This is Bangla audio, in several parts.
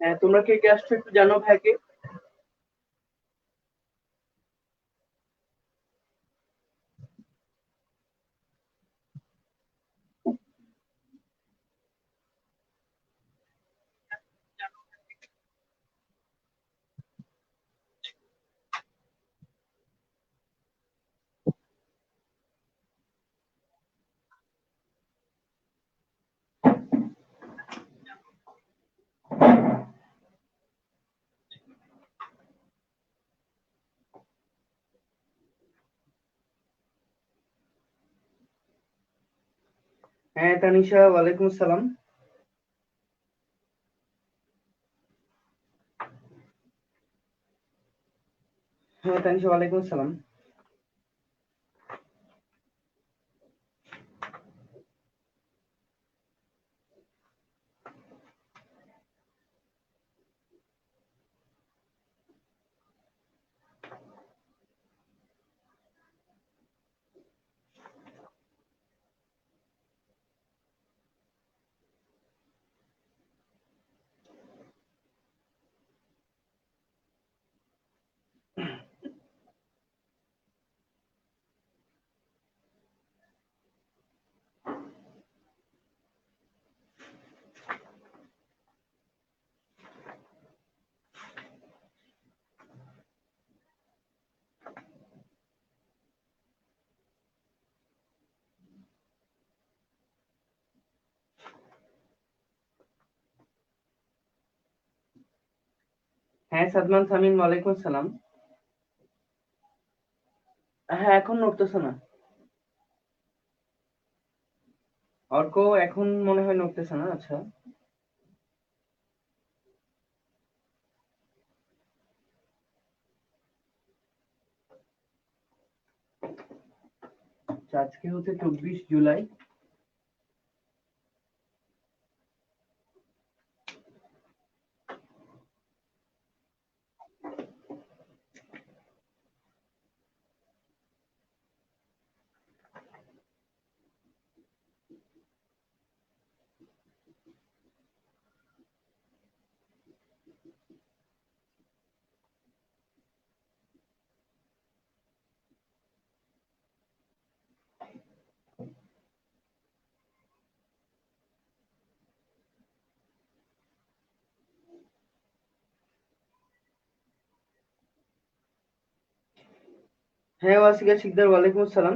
হ্যাঁ, তোমরা কে কে আসছো একটু জানো ভাইকে। হ্যাঁ তানিশা, ওয়ালাইকুম আসসালাম। হ্যাঁ তানিশা, ওয়ালাইকুম আসসালাম। হ্যাঁ সাদমান সামিন, ওয়ালাইকুম আসসালাম। হ্যাঁ, এখন নড়তেছে না। অর্ক, এখন মনে হয় নড়তেছে না। আচ্ছা আচ্ছা, আজকে হচ্ছে 24 জুলাই। হ্যাঁ ওয়াসিকা শিকদার, ওয়ালাইকুম আসসালাম।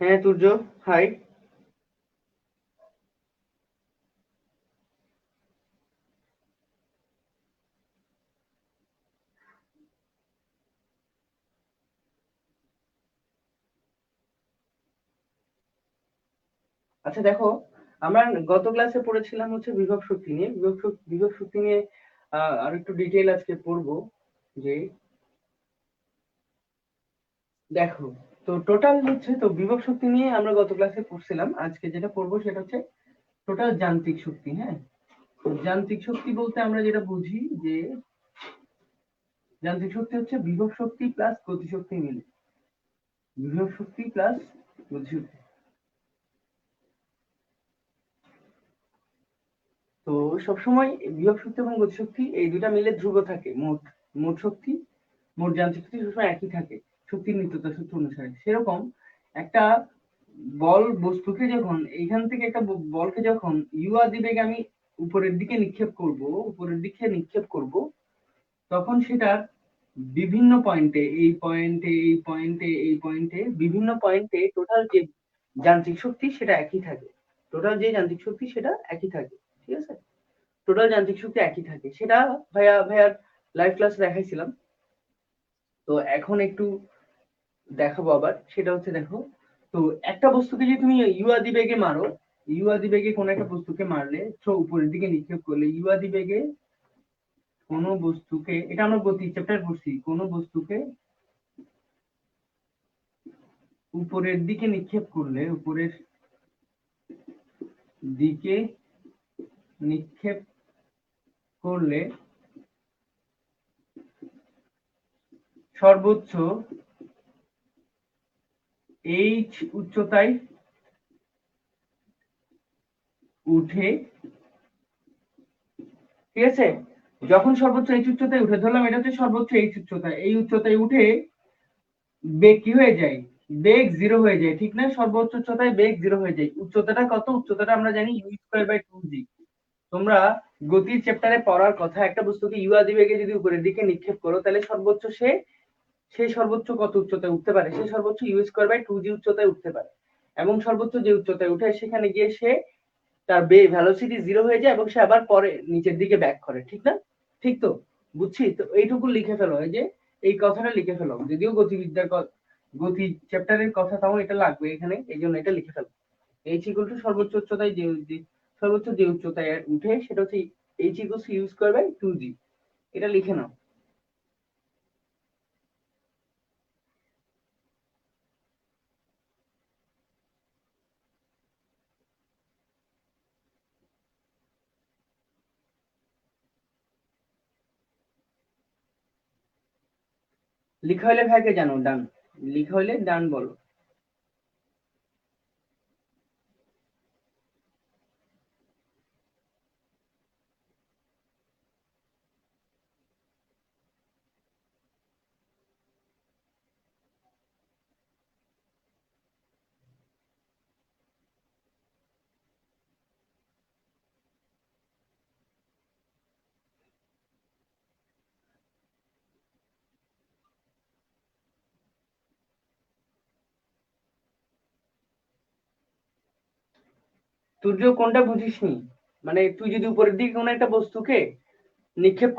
হ্যাঁ তুর্য, হাই। আচ্ছা দেখো, আমরা গত ক্লাসে পড়েছিলাম হচ্ছে বিভব শক্তি নিয়ে। বিভব শক্তি নিয়ে আর একটু ডিটেইল আজকে পড়বো। যে দেখো, তো টোটাল হচ্ছে, তো বিভব শক্তি নিয়ে আমরা গত ক্লাসে পড়ছিলাম। আজকে যেটা পড়বো সেটা হচ্ছে টোটাল যান্ত্রিক শক্তি। হ্যাঁ, তো যান্ত্রিক শক্তি বলতে আমরা যেটা বুঝি যে যান্ত্রিক শক্তি হচ্ছে বিভব শক্তি প্লাস গতিশক্তি মিলে। বিভব শক্তি প্লাস গতিশক্তি। তো সবসময় বিভব শক্তি এবং গতিশক্তি এই দুটা মিলে ধ্রুব থাকে। মোট মোট শক্তি, মোট যান্ত্রিক শক্তি সবসময় একই থাকে শক্তির নিত্যতা সূত্র অনুসারে। সেরকম একটা বল বস্তুকে যখন এইখান থেকে একটা বলকে যখন ইউ আদি বেগে আমি উপরের দিকে নিক্ষেপ করব, তখন সেটা বিভিন্ন পয়েন্টে, এই পয়েন্টে বিভিন্ন পয়েন্টে টোটাল যে যান্ত্রিক শক্তি সেটা একই থাকে। টোটাল যে যান্ত্রিক শক্তি সেটা একই থাকে। ঠিক আছে, টোটাল যান্ত্রিক শক্তি একই থাকে। সেটা ভাইয়ার লাইভ ক্লাস দেখাইছিলাম। তো এখন একটু দেখাবো আবার। সেটা হচ্ছে দেখো, তো একটা বস্তুকে যদি তুমি ইউ আদি বেগে মারো, ইউ আদি বেগে কোনো একটা বস্তুকে মারলে, তো উপরের দিকে নিক্ষেপ করলে ইউ আদি বেগে কোনো বস্তুকে, এটা আমরা গতি চ্যাপ্টার পড়ছি, কোনো বস্তুকে উপরের দিকে নিক্ষেপ করলে, উপরের দিকে নিক্ষেপ করলে সর্বোচ্চ এইচ উচ্চতায় উঠে, ঠিক আছে? যখন সর্বোচ্চ এইচ উচ্চতায় উঠে, ধরলাম এটা হচ্ছে সর্বোচ্চ এইচ উচ্চতায়, এই উচ্চতায় উঠে বেগ কি হয়ে যায়? বেগ 0 হয়ে যায়, ঠিক না? সর্বোচ্চ উচ্চতায় বেগ 0 হয়ে যায়। উচ্চতাটা কত? উচ্চতাটা আমরা জানি u²/2g। তোমরা গতির চ্যাপ্টারে পড়ার কথা, একটা বস্তুকে ইউ আদি বেগে যদি উপরের দিকে নিক্ষেপ করো, তাহলে সর্বোচ্চ সে সর্বোচ্চ কত উচ্চতায় উঠতে পারে? সে সর্বোচ্চ u²/2g উচ্চতায় উঠতে পারে, এবং সর্বোচ্চ যে উচ্চতায় উঠে সেখানে গিয়ে সে তার ভেলোসিটি 0 হয়ে যায় এবং সে আবার পরে নিচের দিকে ব্যাক করে, ঠিক না? ঠিক তো? বুঝছি তো? এইটুকু লিখে ফেলো, এই যে এই কথাটা লিখে ফেলো। যদিও গতিবিদ্যার গতি চ্যাপ্টারের কথা, তাও এটা লাগবে এখানে, এই জন্য এটা লিখে ফেলো। এইচ ইকুয়াল টু সর্বোচ্চ উচ্চতায় সর্বোচ্চ যে উচ্চতায় উঠে সেটা হচ্ছে এইচ ইকুয়াল টু u²/2g। এটা লিখে নাও। লিখা হলে ভাইকে জানো, ডান। লিখা হলে ডান বলো। তুর্য কোনটা বুঝিসনি? মানে তুই যদি উপরের দিকে কোনো একটা বস্তুকে নিক্ষেপ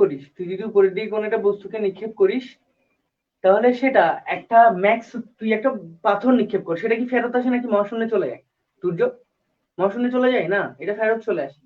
করিস, তাহলে সেটা একটা ম্যাক্স, তুই একটা পাথর নিক্ষেপ কর, সেটা কি ফেরত আসে নাকি মহাশূন্যে চলে যায়? সূর্য মহাশূন্যে চলে যায় না, এটা ফেরত চলে আসে।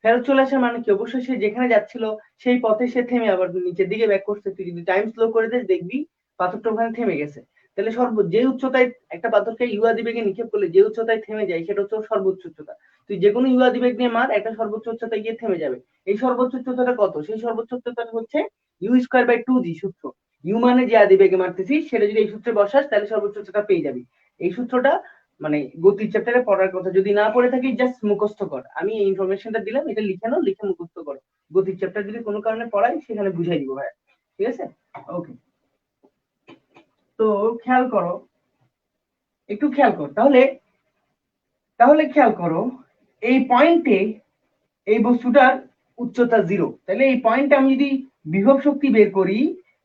ফেরত চলে আসার মানে কি? অবশ্যই সে যেখানে যাচ্ছিল সেই পথে সে থেমে আবার নিচের দিকে ব্যাক করছে। তুই যদি টাইম স্লো করে দিস দেখবি পাথরটা ওখানে থেমে গেছে। তাহলে যে উচ্চতায় একটা পাথরকে ইউ আদি বেগে নিক্ষেপ করলে যে উচ্চতায় থেমে যায় সেটা হচ্ছে সর্বোচ্চ উচ্চতা। তুই যে কোনো ইউ আদি বেগ নিয়ে মার, একটা সর্বোচ্চ উচ্চতায় গিয়ে থেমে যাবে। এই সর্বোচ্চ উচ্চতাটা কত? সেই সর্বোচ্চ উচ্চতাটা হচ্ছে u²/2g সূত্র। ইউ মানে যে আদি বেগে মারতেছিস সেটা যদি এই সূত্রে বসাস তাহলে সর্বোচ্চ উচ্চতা পেয়ে যাবি। এই সূত্রটা মানে গতির চ্যাপ্টারে পড়ার কথা, যদি না পড়ে থাকি জাস্ট মুখস্থ কর। আমি এই ইনফরমেশনটা দিলাম, এটা লিখে নাও, লিখে মুখস্থ করো। গতির চ্যাপ্টার যদি কোনো কারণে পড়াই সেখানে বুঝাই দিব ভাই, ঠিক আছে? ওকে, তো খেয়াল করো, একটু খেয়াল কর তাহলে। খেয়াল করো, এই পয়েন্টে এই বস্তুটার উচ্চতা 0, তাহলে এই পয়েন্টে আমি যদি বিভব শক্তি বের করি,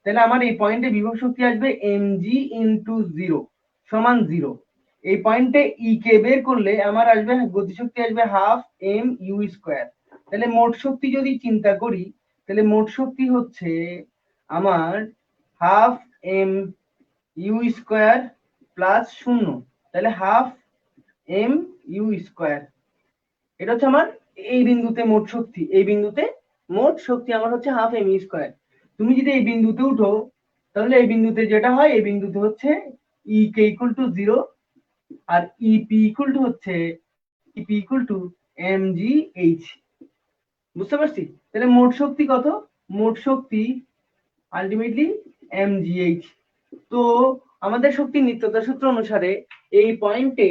তাহলে আমার এই পয়েন্টে বিভব শক্তি আসবে mg ইন্টু 0 সমান 0। এই পয়েন্টে ই কে বের করলে আমার আসবে গতিশক্তি আসবে হাফ এম ইউ স্কোয়ার। তাহলে মোট শক্তি যদি চিন্তা করি, তাহলে মোট শক্তি হচ্ছে আমার half M U square plus 0, তাহলে হাফ এম ইউ স্কোয়ার। এটা হচ্ছে আমার এই বিন্দুতে মোট শক্তি, এই বিন্দুতে মোট শক্তি আমার হচ্ছে হাফ এম স্কোয়ার। তুমি যদি এই বিন্দুতে উঠো, তাহলে এই বিন্দুতে যেটা হয়, এই বিন্দুতে হচ্ছে ই কে ইকুয়াল টু 0 আর ইপি ইকুয়াল টু হচ্ছে EP equal to M G H. বুঝতে পারছি? তাহলে মোট শক্তি কত? মোট শক্তি আলটিমেটলি এম জি এইচ। তো আমাদের শক্তির নিত্যতা সূত্র অনুসারে এই পয়েন্টে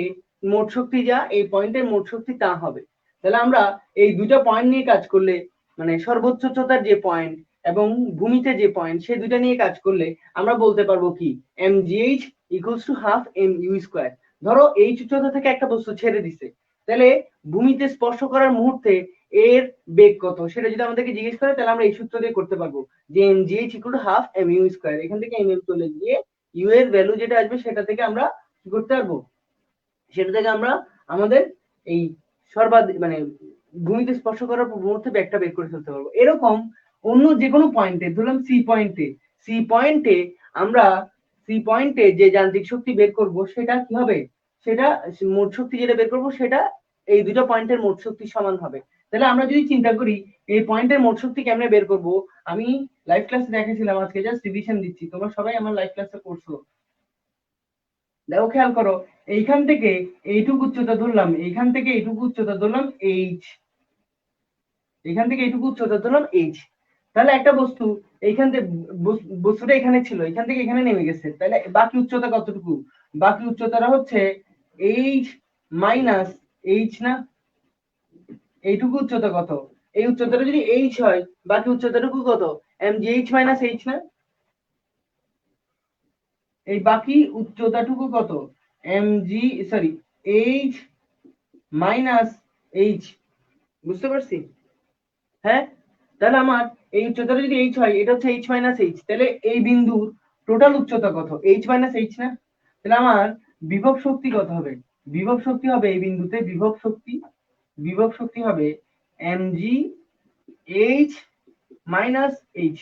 মোট শক্তি যা, এই পয়েন্টের মোট শক্তি তা হবে। তাহলে আমরা এই দুটো পয়েন্ট নিয়ে কাজ করলে, মানে সর্বোচ্চ উচ্চতার যে পয়েন্ট এবং ভূমিতে যে পয়েন্ট, সেই দুটো নিয়ে কাজ করলে আমরা বলতে পারবো কি, mgh equals to half M U square. ধরো এই উচ্চতা থেকে একটা বস্তু ছেড়ে দিছে, তাহলে ভূমিতে স্পর্শ করার মুহূর্তে এর বেগ কত সেটা যদি আমাদেরকে জিজ্ঞেস করে, তাহলে আমরা এই সূত্র দিয়ে করতে পারবো যে mgh equal to half M U square. এখান থেকে mm চলে গিয়ে ইউ এর ভ্যালু যেটা আসবে সেটা থেকে আমরা কি করতে পারবো, সেটা থেকে আমরা আমাদের এই সর্বাধিক মানে ভূমিতে স্পর্শ করার মুহূর্তে ব্যাগটা বের করে ফেলতে পারবো। এরকম অন্য যে কোনো পয়েন্টে, ধরলাম সি পয়েন্টে যে যান্ত্রিক শক্তি বের করব সেটা কি হবে, সেটা মোট শক্তি যেটা বের করব সেটা এই দুটো পয়েন্টের মোট শক্তির সমান হবে। তাহলে আমরা যদি চিন্তা করি এই পয়েন্টের মোট শক্তি কেমনে বের করব, আমি লাইভ ক্লাসে দেখেছিলাম, আজকে জাস্ট রিভিশন দিচ্ছি, তোমরা সবাই আমার লাইভ ক্লাসে পড়ছো। দেখো খেয়াল করো, এইখান থেকে এইটুকু উচ্চতা ধরলাম, এইখান থেকে এইটুকু উচ্চতা ধরলাম এইচ, এখান থেকে এইটুকু উচ্চতা ধরলাম এইচ। তাহলে একটা বস্তু এইখান থেকে, বস্তুটা এখানে ছিল, এখান থেকে এখানে নেমে গেছে, তাহলে বাকি উচ্চতা কতটুকু? বাকি উচ্চতাটা হচ্ছে এইচ মাইনাস এইচ না? এইটুকু উচ্চতা কত? এই উচ্চতাটা যদি এইচ হয়, বাকি উচ্চতাটুকু কত? M G H minus H না? এই বাকি উচ্চতাটুকু কত? M G, sorry, H minus H. বুঝতে পারছি? হ্যাঁ, তাহলে আমার এই উচ্চতাটা যদি এইচ হয়, এটা হচ্ছে এইচ মাইনাস এইচ, তাহলে এই বিন্দুর টোটাল উচ্চতা কত? এইচ মাইনাস এইচ না? তাহলে আমার বিভব শক্তি কত হবে? বিভব শক্তি হবে এই বিন্দুতে, বিভব শক্তি হবে M G H minus H.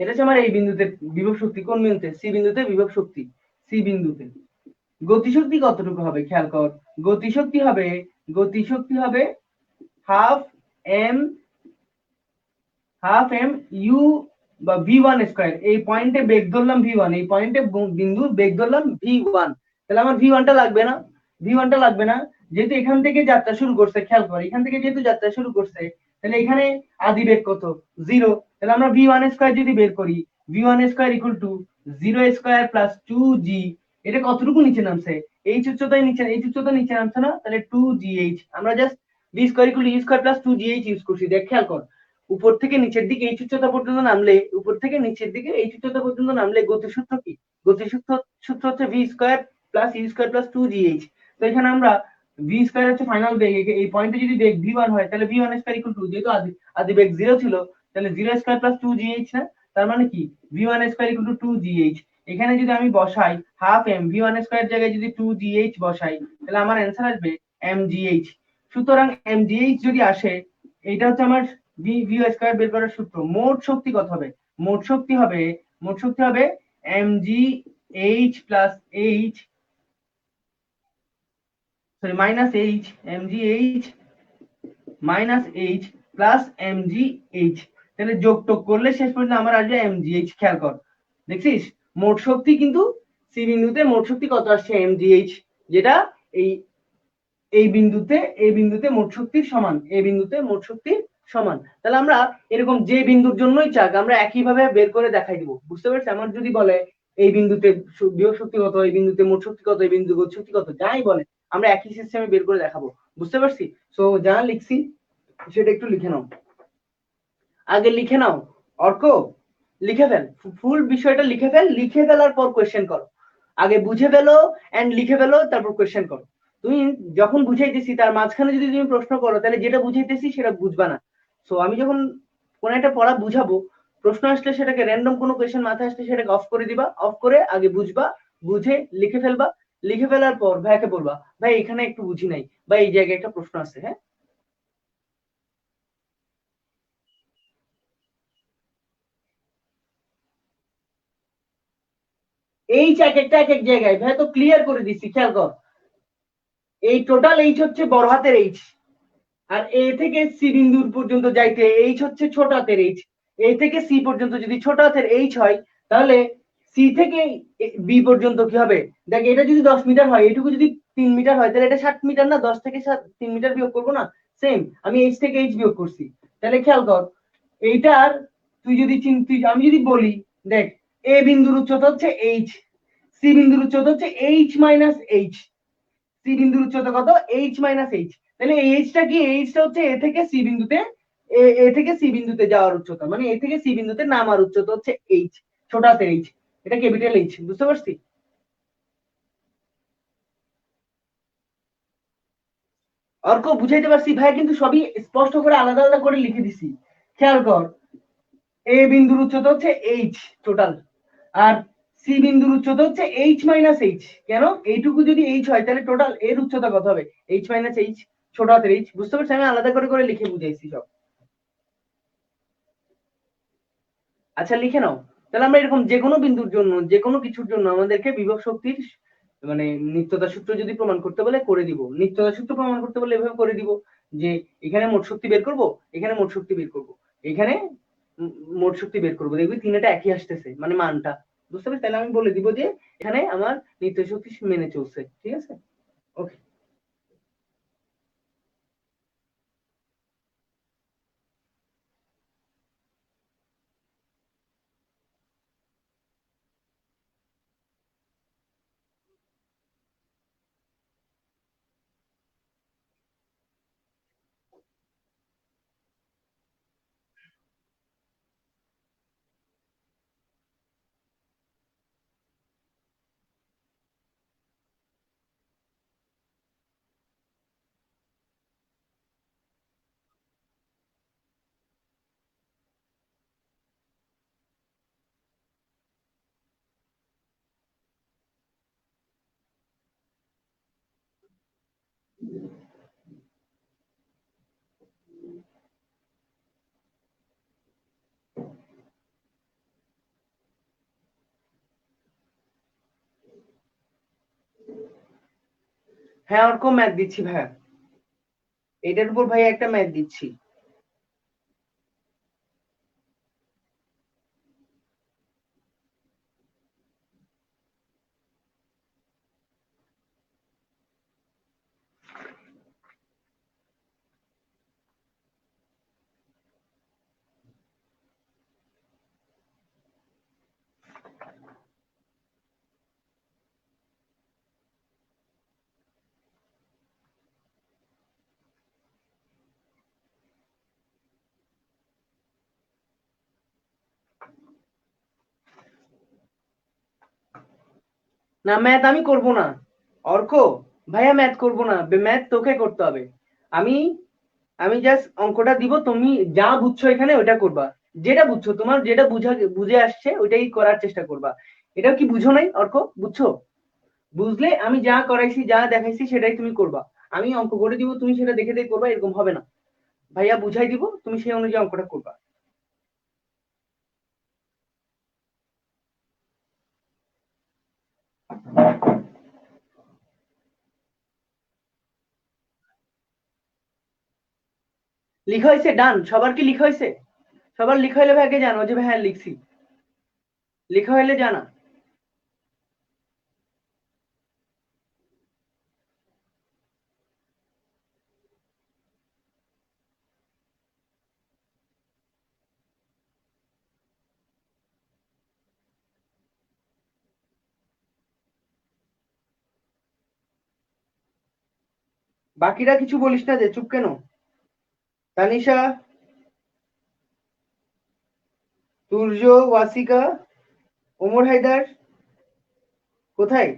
এটা হচ্ছে আমার এই বিন্দুতে বিভব শক্তি। কোন বিন্দুতে? সি বিন্দুতে বিভব শক্তি, সি বিন্দুতে। গতিশক্তি কতটুকু হবে খেয়াল কর। গতিশক্তি হবে হাফ এম ইউ বা v1 স্কয়ার। এই পয়েন্টে বেগ ধরলাম v1, এই পয়েন্টে বিন্দুর বেগ ধরলাম v1। তাহলে আমার v1টা লাগবে না? v1টা লাগবে না, যেহেতু এখান থেকে যাত্রা শুরু করছে। খেয়াল কর, এখান থেকে যেহেতু যাত্রা শুরু করছে, তাহলে এখানে আদি বেগ কত? 0। তাহলে আমরা v1 স্কয়ার যদি বের করি, v1 square equal to 0 square plus 2g। এটা কতটুকু নিচে নামছে? এইচ উচ্চতায় নিচে, এইচ উচ্চতা নিচে নামছে না? তাহলে 2gh। আমরা just v square equal two e square plus 2gh use করছি। দেখ খেয়াল কর, উপর থেকে নিচের দিকে এইচ উচ্চতা পর্যন্ত নামলে, উপর থেকে নিচের দিকে এইচ উচ্চতা পর্যন্ত নামলে গতিসূত্র কি? গতিসূত্র হচ্ছে V square plus U square plus 2gh। তো এখানে আমরা ভি স্কয়ার হচ্ছে ফাইনাল বেগ, এই পয়েন্টে যদি বেগ v1 হয়, তাহলে v1 স্কয়ার ইকুয়াল টু, যেহেতু আদি বেগ 0 ছিল, তাহলে 0 স্কয়ার প্লাস 2gh না? তার মানে কি v1 square equal two 2gh। এখানে যদি আমি বসাই হাফ এম, v1 স্কয়ার জায়গায় যদি 2gh বসাই, তাহলে আমার অ্যান্সার আসবে mgh। সুতরাং mgh যদি আসে, এটা হচ্ছে আমার ভি স্কয়ার বের করার সূত্র। মোট শক্তি কত হবে? মোট শক্তি হবে mg h plus h, sorry minus h, mg h minus h plus mg h। তাহলে যোগ টোগ করলে শেষ পর্যন্ত আমার আসবে mg h। খেয়াল কর, দেখছিস মোট শক্তি কিন্তু সি বিন্দুতে মোট শক্তি কত আসছে? mg h, যেটা এই এই বিন্দুতে মোট শক্তির সমান, এই বিন্দুতে মোট শক্তির সমান। তাহলে আমরা এরকম যে বিন্দুর জন্যই চাক, আমরা একইভাবে বের করে দেখাই দিব। বুঝতে পারছি? আমার যদি বলে এই বিন্দুতে বিভব শক্তি কত, এই বিন্দুতে মোট শক্তি কত, এই বিন্দুতে গতি শক্তি কত, যাই বলে আমরা একই সিস্টেমে বের করে দেখাবো। বুঝতে পারছি? সো যা লিখছি সেটা একটু লিখে নাও, আগে লিখে নাও। অর্ক, লিখে ফেল, ফুল বিষয়টা লিখে ফেল, লিখে ফেলার পর কোয়েশ্চেন করো। আগে বুঝে ফেলো এন্ড লিখে ফেলো, তারপর কোয়েশ্চেন করো। তুমি যখন বুঝাইতেছি তার মাঝখানে যদি তুমি প্রশ্ন করো, তাহলে যেটা বুঝাইতেছি সেটা বুঝবা না। সো আমি যখন কোন একটা পড়া বুঝাবো, প্রশ্ন আসলে সেটাকে র্যান্ডম কোনো কোয়েশ্চেন মাথায় আসলে সেটাকে অফ করে দিবা, অফ করে আগে বুঝবা, বুঝে লিখে ফেলবা। লিখে ফেলার পর ভাইকে বলবা, ভাই এখানে একটু বুঝি নাই, বা এই জায়গায় একটা প্রশ্ন আছে। হ্যাঁ, এই এক এক জায়গায় ভাই তো ক্লিয়ার করে দিচ্ছি। খেয়াল কর, এই টোটাল এইচ হচ্ছে বড় হাতের এইচ, আর এ থেকে সি বিন্দুর পর্যন্ত যাইতে এইচ হচ্ছে ছোট হাতের এইচ। এ থেকে সি পর্যন্ত যদি ছোট হাতের এইচ হয়, তাহলে সি থেকে বি পর্যন্ত কি হবে? দেখ, এটা যদি 10 মিটার হয়, এটুকু যদি 3 মিটার হয়, তাহলে এটা 60 মিটার না? 10 থেকে 3 মিটার বিয়োগ করবো না? সেম, আমি এইচ থেকে এইচ বিয়োগ করছি। তাহলে খেয়াল কর, এইটার তুই যদি আমি যদি বলি, দেখ এ বিন্দুর উচ্চতা হচ্ছে এইচ, সি বিন্দুর উচ্চতা হচ্ছে এইচ মাইনাস এইচ। সি বিন্দুর উচ্চতা কত? H minus H. তাহলে এই এইচটা কি? এইচটা হচ্ছে এ থেকে সি বিন্দুতে, এ থেকে সি বিন্দুতে যাওয়ার উচ্চতা, মানে এ থেকে সি বিন্দুতে নামার উচ্চতা হচ্ছে এইচ, ছোট হাতের এইচ। এটা ক্যাপিটাল এইচ। বুঝতে পারছি? অর্ক, বুঝাইতে পারছি ভাই? কিন্তু সবই স্পষ্ট করে আলাদা আলাদা করে লিখে দিছি। খেয়াল কর, এ বিন্দুর উচ্চতা হচ্ছে এইচ টোটাল, আর সি বিন্দুর উচ্চতা হচ্ছে এইচ মাইনাস এইচ। কেন? এইটুকু যদি এইচ হয়, তাহলে টোটাল এর উচ্চতা কত হবে? এইচ মাইনাস এইচ, ছোট হাতের এইচ। বুঝতে পারছি? আমি আলাদা করে করে লিখে বুঝাইছি সব। আচ্ছা, লিখে নাও। তাহলে আমরা এরকম যে কোনো বিন্দুর জন্য, যে কোনো কিছুর জন্য আমাদেরকে বিভব শক্তির মানে নিত্যতা সূত্র যদি প্রমাণ করতে বলে করে দিব। নিত্যতা সূত্র প্রমাণ করতে বলে এভাবে করে দিব যে এখানে মোট শক্তি বের করব, এখানে মোট শক্তি বের করব, এখানে মোট শক্তি বের করব, দেখবি তিনটা একই আসতেছে, মানে মানটা। বুঝতে পারছি? তাহলে আমি বলে দিব যে এখানে আমার নিত্য শক্তি মেনে চলছে, ঠিক আছে? ওকে। হ্যাঁ ওরকম ম্যাথ দিচ্ছি ভাইয়া, এটার উপর ভাইয়া একটা ম্যাথ দিচ্ছি। না ম্যাথ আমি করব না অর্ক, ভাইয়া ম্যাথ করব না, ম্যাথ তোকে করতে হবে। আমি আমি জাস্ট অঙ্কটা দিব, তুমি যা বুঝছো এখানে ওইটা করবা। যেটা বুঝছো, তোমার যেটা বুঝে আসছে ওইটাই করার চেষ্টা করবা। এটাও কি বুঝো নাই অর্ক? বুঝছো? বুঝলে আমি যা করাইছি যা দেখাইছি সেটাই তুমি করবা। আমি অঙ্ক করে দিব, তুমি সেটা দেখে দেখে করবা, এরকম হবে না। ভাইয়া বুঝাই দিব, তুমি সেই অনুযায়ী অঙ্কটা করবা। লিখা হয়েছে, ডান। সবার কি লিখা হয়েছে? সবার লিখা হইলে ভাইকে জানো যে ভাই হ্যাঁ লিখছি, লিখা হইলে জানা। বাকিরা কিছু বলিস না যে, চুপ কেন? তানিশা, তুর্য, ওয়াসিকা, ওমর হায়দার কোথায়?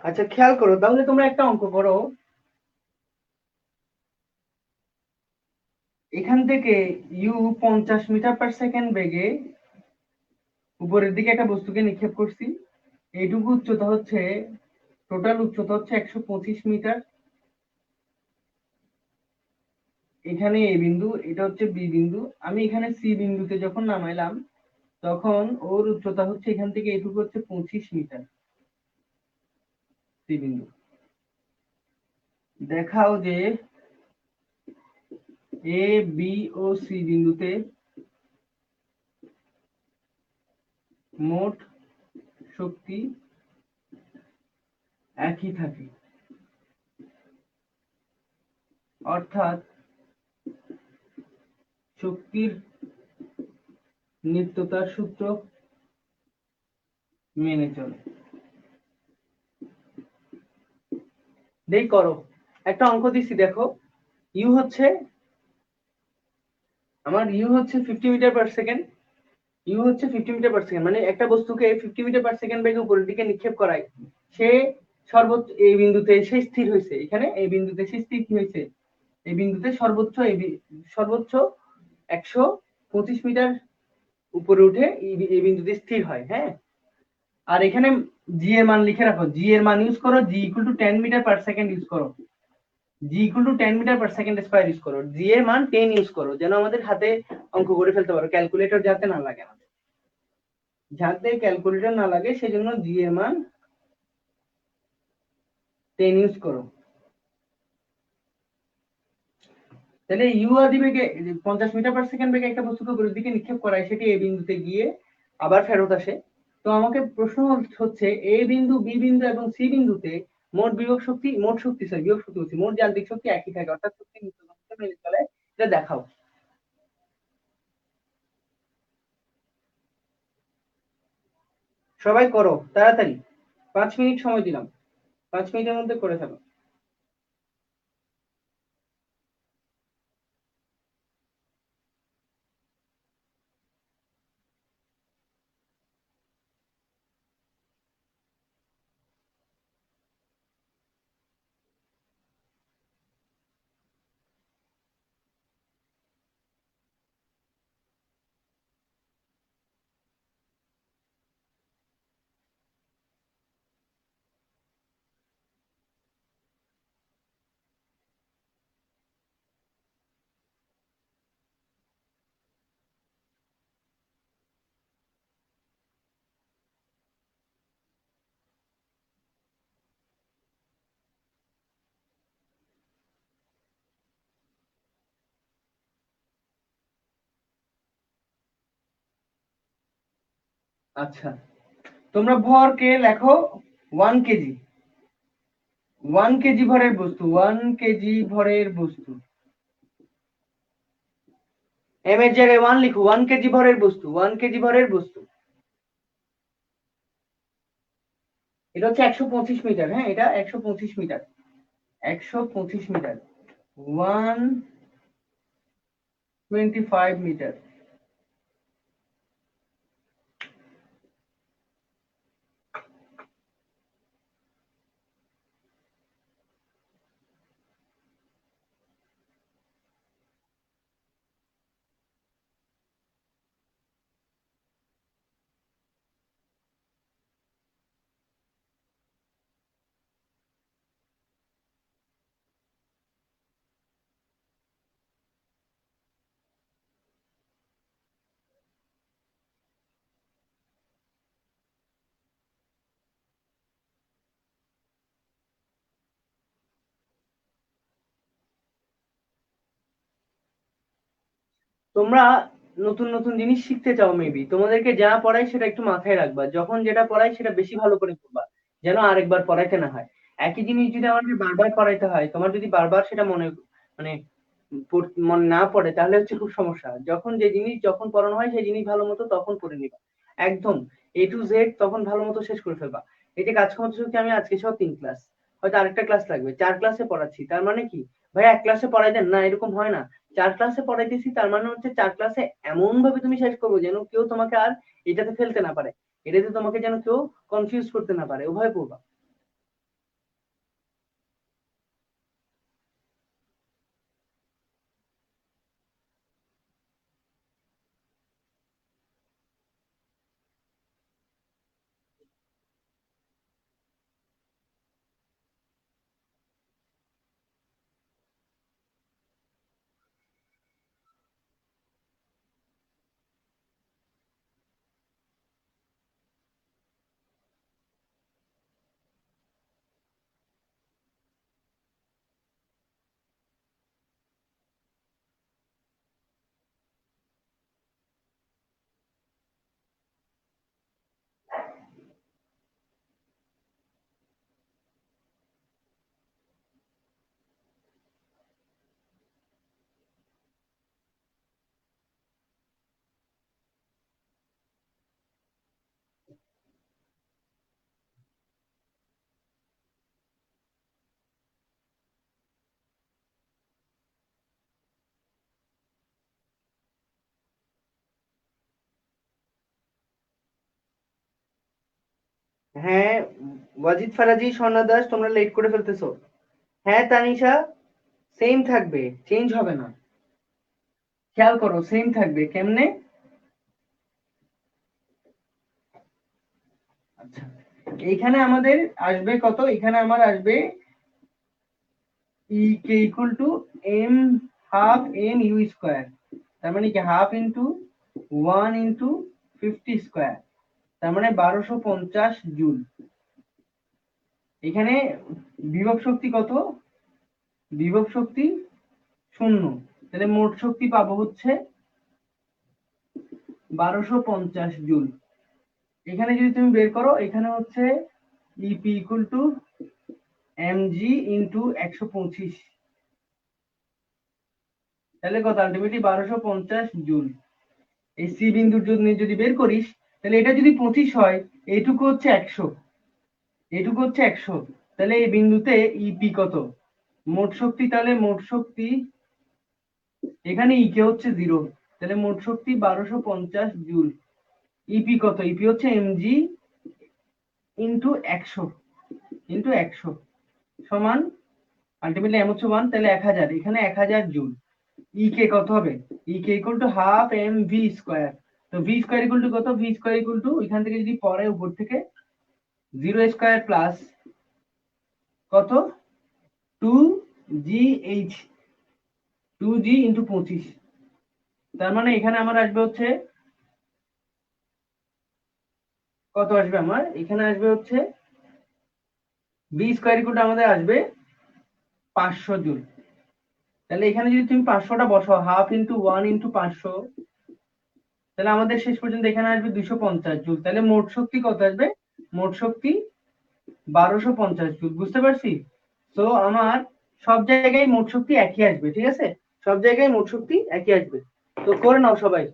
আচ্ছা খেয়াল করো, তাহলে তোমরা একটা অঙ্ক করো। এখান থেকে ইউ 50 মিটার/সেকেন্ড বেগে উপরের দিকে একটা বস্তুকে নিক্ষেপ করছি। এইটুকু উচ্চতা হচ্ছে, টোটাল উচ্চতা হচ্ছে 125 মিটার। এখানে এ বিন্দু, এটা হচ্ছে বি বিন্দু। আমি এখানে সি বিন্দুতে যখন নামাইলাম, তখন ওর উচ্চতা হচ্ছে এখান থেকে এটুকু হচ্ছে 25 মিটার। সি বিন্দু দেখাও যে এ বি ও সি বিন্দুতে মোট শক্তি একই থাকে, অর্থাৎ শক্তির নিত্যতার সূত্র মেনে চলে। দেই করো, একটা অঙ্ক দিচ্ছি দেখো। ইউ হচ্ছে, আমার ইউ হচ্ছে 50 মিটার/সেকেন্ড। ইউ হচ্ছে 50 মিটার/সেকেন্ড, মানে একটা বস্তুকে 50 মিটার/সেকেন্ড বেগে উপরের দিকে নিক্ষেপ করায়, সে সর্বোচ্চ এই বিন্দুতে সে স্থির হয়েছে। এখানে এই বিন্দুতে সে স্থির হয়েছে, এই বিন্দুতে সর্বোচ্চ সর্বোচ্চ 125 মিটার উপরে উঠে এই বিন্দুতে স্থির হয়। হ্যাঁ, আর এখানে জি এর মান লিখে রাখো, জি এর মান ইউজ করো, G equal to 10 metre per second use করো, G equal to 10 metre per second square use করো, জি এর মান 10 ইউজ করো, যেন আমাদের হাতে অঙ্ক করে ফেলতে পারো, ক্যালকুলেটর যাতে না লাগে আমাদের। যাতে ক্যালকুলেটর না লাগে সেজন্য জি এর মান 10 ইউজ করো। তাহলে ইউ আর দিবেগে 50 মিটার পার সেকেন্ড বেগে একটা বস্তুকে উপরের দিকে নিক্ষেপ করায়, সেটি এ বিন্দুতে গিয়ে আবার ফেরত আসে। তো আমাকে প্রশ্ন হচ্ছে এ বিন্দু, বি বিন্দু এবং সি বিন্দুতে মোট বিভব শক্তি, মোট শক্তি সরি বিভব শক্তি হচ্ছে মোট যান্ত্রিক শক্তি একই থাকে, অর্থাৎ শক্তি মেনে চলে, এটা দেখাও। সবাই করো তাড়াতাড়ি, 5 মিনিট সময় দিলাম, 5 মিনিটের মধ্যে করে ফেলো। আচ্ছা, তোমরা ভরকে লেখো 1 কেজি। 1 কেজি ভরের বস্তু, 1 কেজি ভরের বস্তু, এম এর জায়গায় 1 লিখো, 1 কেজি ভরের বস্তু, 1 কেজি ভরের বস্তু। এটা হচ্ছে 125 মিটার, হ্যাঁ এটা 125 মিটার, 125 মিটার, 125 মিটার। তোমরা নতুন নতুন জিনিস শিখতে চাও, মেবি তোমাদেরকে যা পড়াই সেটা একটু মাথায় রাখবা, যখন যেটা পড়াই সেটা বেশি ভালো করে পড়বা, যেন আরেকবার পড়াইতে না হয়। একই জিনিস যদি আমাদের বারবার পড়াইতে হয়, তোমার যদি বারবার সেটা মানে মনে না পড়ে, তাহলে হচ্ছে খুব সমস্যা। যখন যে জিনিস যখন পড়ানো হয় সেই জিনিস ভালো মতো তখন পড়ে নিবা, একদম A to Z তখন ভালো মতো শেষ করে ফেলবা। এই যে কাজ ক্ষমতা শক্তি আমি আজকে সহ 3 ক্লাস, হয়তো আরেকটা ক্লাস লাগবে, 4 ক্লাসে পড়াচ্ছি, তার মানে কি ভাই এক ক্লাসে পড়াই দেন না, এরকম হয় না। 4 ক্লাসে পড়াইতেছি তার মানে হচ্ছে 4 ক্লাসে এমন ভাবে তুমি শেষ করবো যেন কেউ তোমাকে আর এটাতে ফেলতে না পারে, এটাতে তোমাকে যেন কেউ কনফিউজ করতে না পারে, উভয় পড়বা। হ্যাঁ ওয়াজিদ ফারাজি, স্বর্ণা দাস, তোমরা লেট করে ফেলতেছো। হ্যাঁ তানিশা, সেম থাকবে, চেঞ্জ হবে না, খেয়াল করো সেম থাকবে কেমনে। আচ্ছা, এইখানে আমাদের আসবে কত, এখানে আমার আসবে E K equal to M half M U square, তার মানে কি হাফ ইন্টু 1 ইন্টু 50 স্কোয়ার, তার মানে 1250 জুল। এখানে বিভব শক্তি কত? বিভব শক্তি 0, তাহলে মোট শক্তি পাবো হচ্ছে 1250 জুল। এখানে যদি তুমি বের করো, এখানে হচ্ছে EP equal two MG into 125, তাহলে কত? Ultimately 1250 joule. এই সি বিন্দুর জন্য যদি বের করিস, তাহলে এটা যদি 25 হয়, এইটুকু হচ্ছে 100, এইটুকু হচ্ছে 100, তাহলে এই বিন্দুতে ইপি কত? মোট শক্তি, তাহলে মোট শক্তি এখানে ইকে হচ্ছে 0, তাহলে মোট শক্তি 1250 জুল। ইপি কত? ইপি হচ্ছে এমজি ইন্টু 100 সমান আলটিমেটলি এম হচ্ছে 1, তাহলে 1000, এখানে 1000 জুল। ইকে কত হবে? EK equal to half M V square. তো ভি স্কোয়ার ইকুয়াল টু কত? ভি স্কোয়ার ইকুয়াল টু এখান থেকে যদি পরে উপর থেকে 0 স্কোয়ার প্লাস কত? 2gh, 2g ইন্টু 25, তার মানে এখানে আমার আসবে হচ্ছে কত? আসবে আমার এখানে আসবে হচ্ছে ভি স্কোয়ার ইকুয়াল টু আমাদের আসবে 500 জুল। তাহলে এখানে যদি তুমি 500টা বসাও, হাফ ইন্টু 1 ইন্টু 500, তাহলে আমাদের শেষ পর্যন্ত এখানে আসবে 250 জুল। তাহলে মোট শক্তি কত আসবে? মোট শক্তি 1250 জুল। বুঝতে পারছি? তো আমার সব জায়গায় মোট শক্তি একই আসবে, ঠিক আছে? সব জায়গায় মোট শক্তি একই আসবে। তো করে নাও সবাই।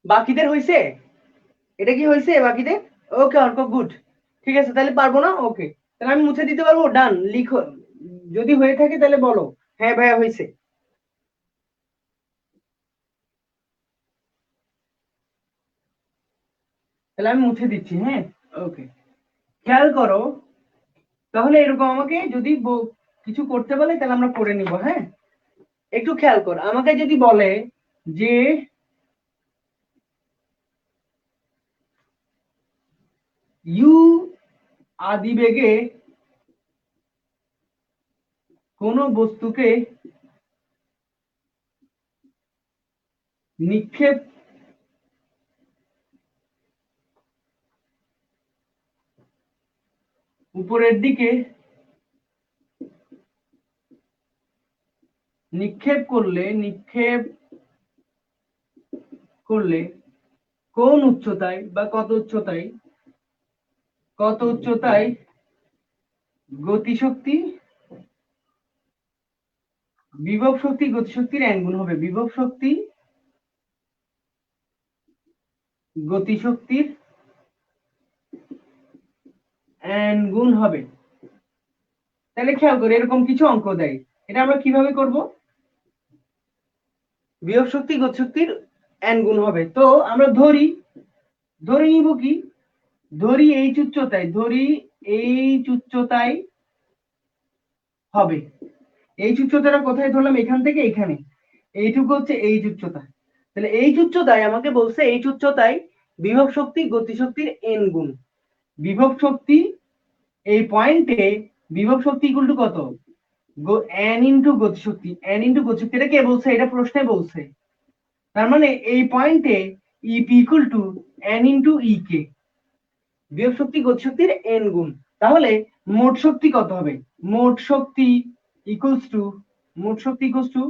বাকিদের হইছে? এটা কি হয়েছে বাকিদের? ওকে অর্ক, গুড। ঠিক আছে, তাহলে পারবো না, ওকে, তাহলে আমি মুছে দিতে পারবো। ডান, লিখো যদি হয়ে থাকে তাহলে বলো হ্যাঁ ভাইয়া হয়েছে। তাহলে আমি মুছে দিচ্ছি, হ্যাঁ। ওকে, খেয়াল করো, তাহলে এরকম আমাকে যদি কিছু করতে বলে তাহলে আমরা করে নিব, হ্যাঁ। একটু খেয়াল কর, আমাকে যদি বলে যে ইউ আদিবেগে কোন বস্তুকে নিক্ষেপ উপরের দিকে নিক্ষেপ করলে কোন উচ্চতায় বা কত উচ্চতায় গতিশক্তি বিভব শক্তি গতিশক্তির n গুণ হবে। বিভব শক্তি গতিশক্তির n গুণ হবে। তাহলে খেয়াল করে এরকম কিছু অঙ্ক দেয়, এটা আমরা কিভাবে করব? বিভব শক্তি গতিশক্তির n গুণ হবে। তো আমরা ধরে নিব কি? ধরি এইচ উচ্চতায় হবে। এইচ উচ্চতাটা কোথায় ধরলাম? এখান থেকে এখানে, এইটুকু হচ্ছে এইচ উচ্চতা। তাহলে এইচ উচ্চতায় আমাকে বলছে এইচ উচ্চতায় বিভব শক্তি গতিশক্তির n গুণ। বিভব শক্তি এই পয়েন্টে বিভব শক্তি ইকুয়াল টু কত, n ইন্টু গতিশক্তি। n ইন্টু গতিশক্তি, এটা কে বলছে? এটা প্রশ্নে বলছে। তার মানে এই পয়েন্টে EP equal to n into E K, বিভব শক্তি গতিশক্তির n গুণ। তাহলে মোট শক্তি কত হবে? মোট শক্তি equals to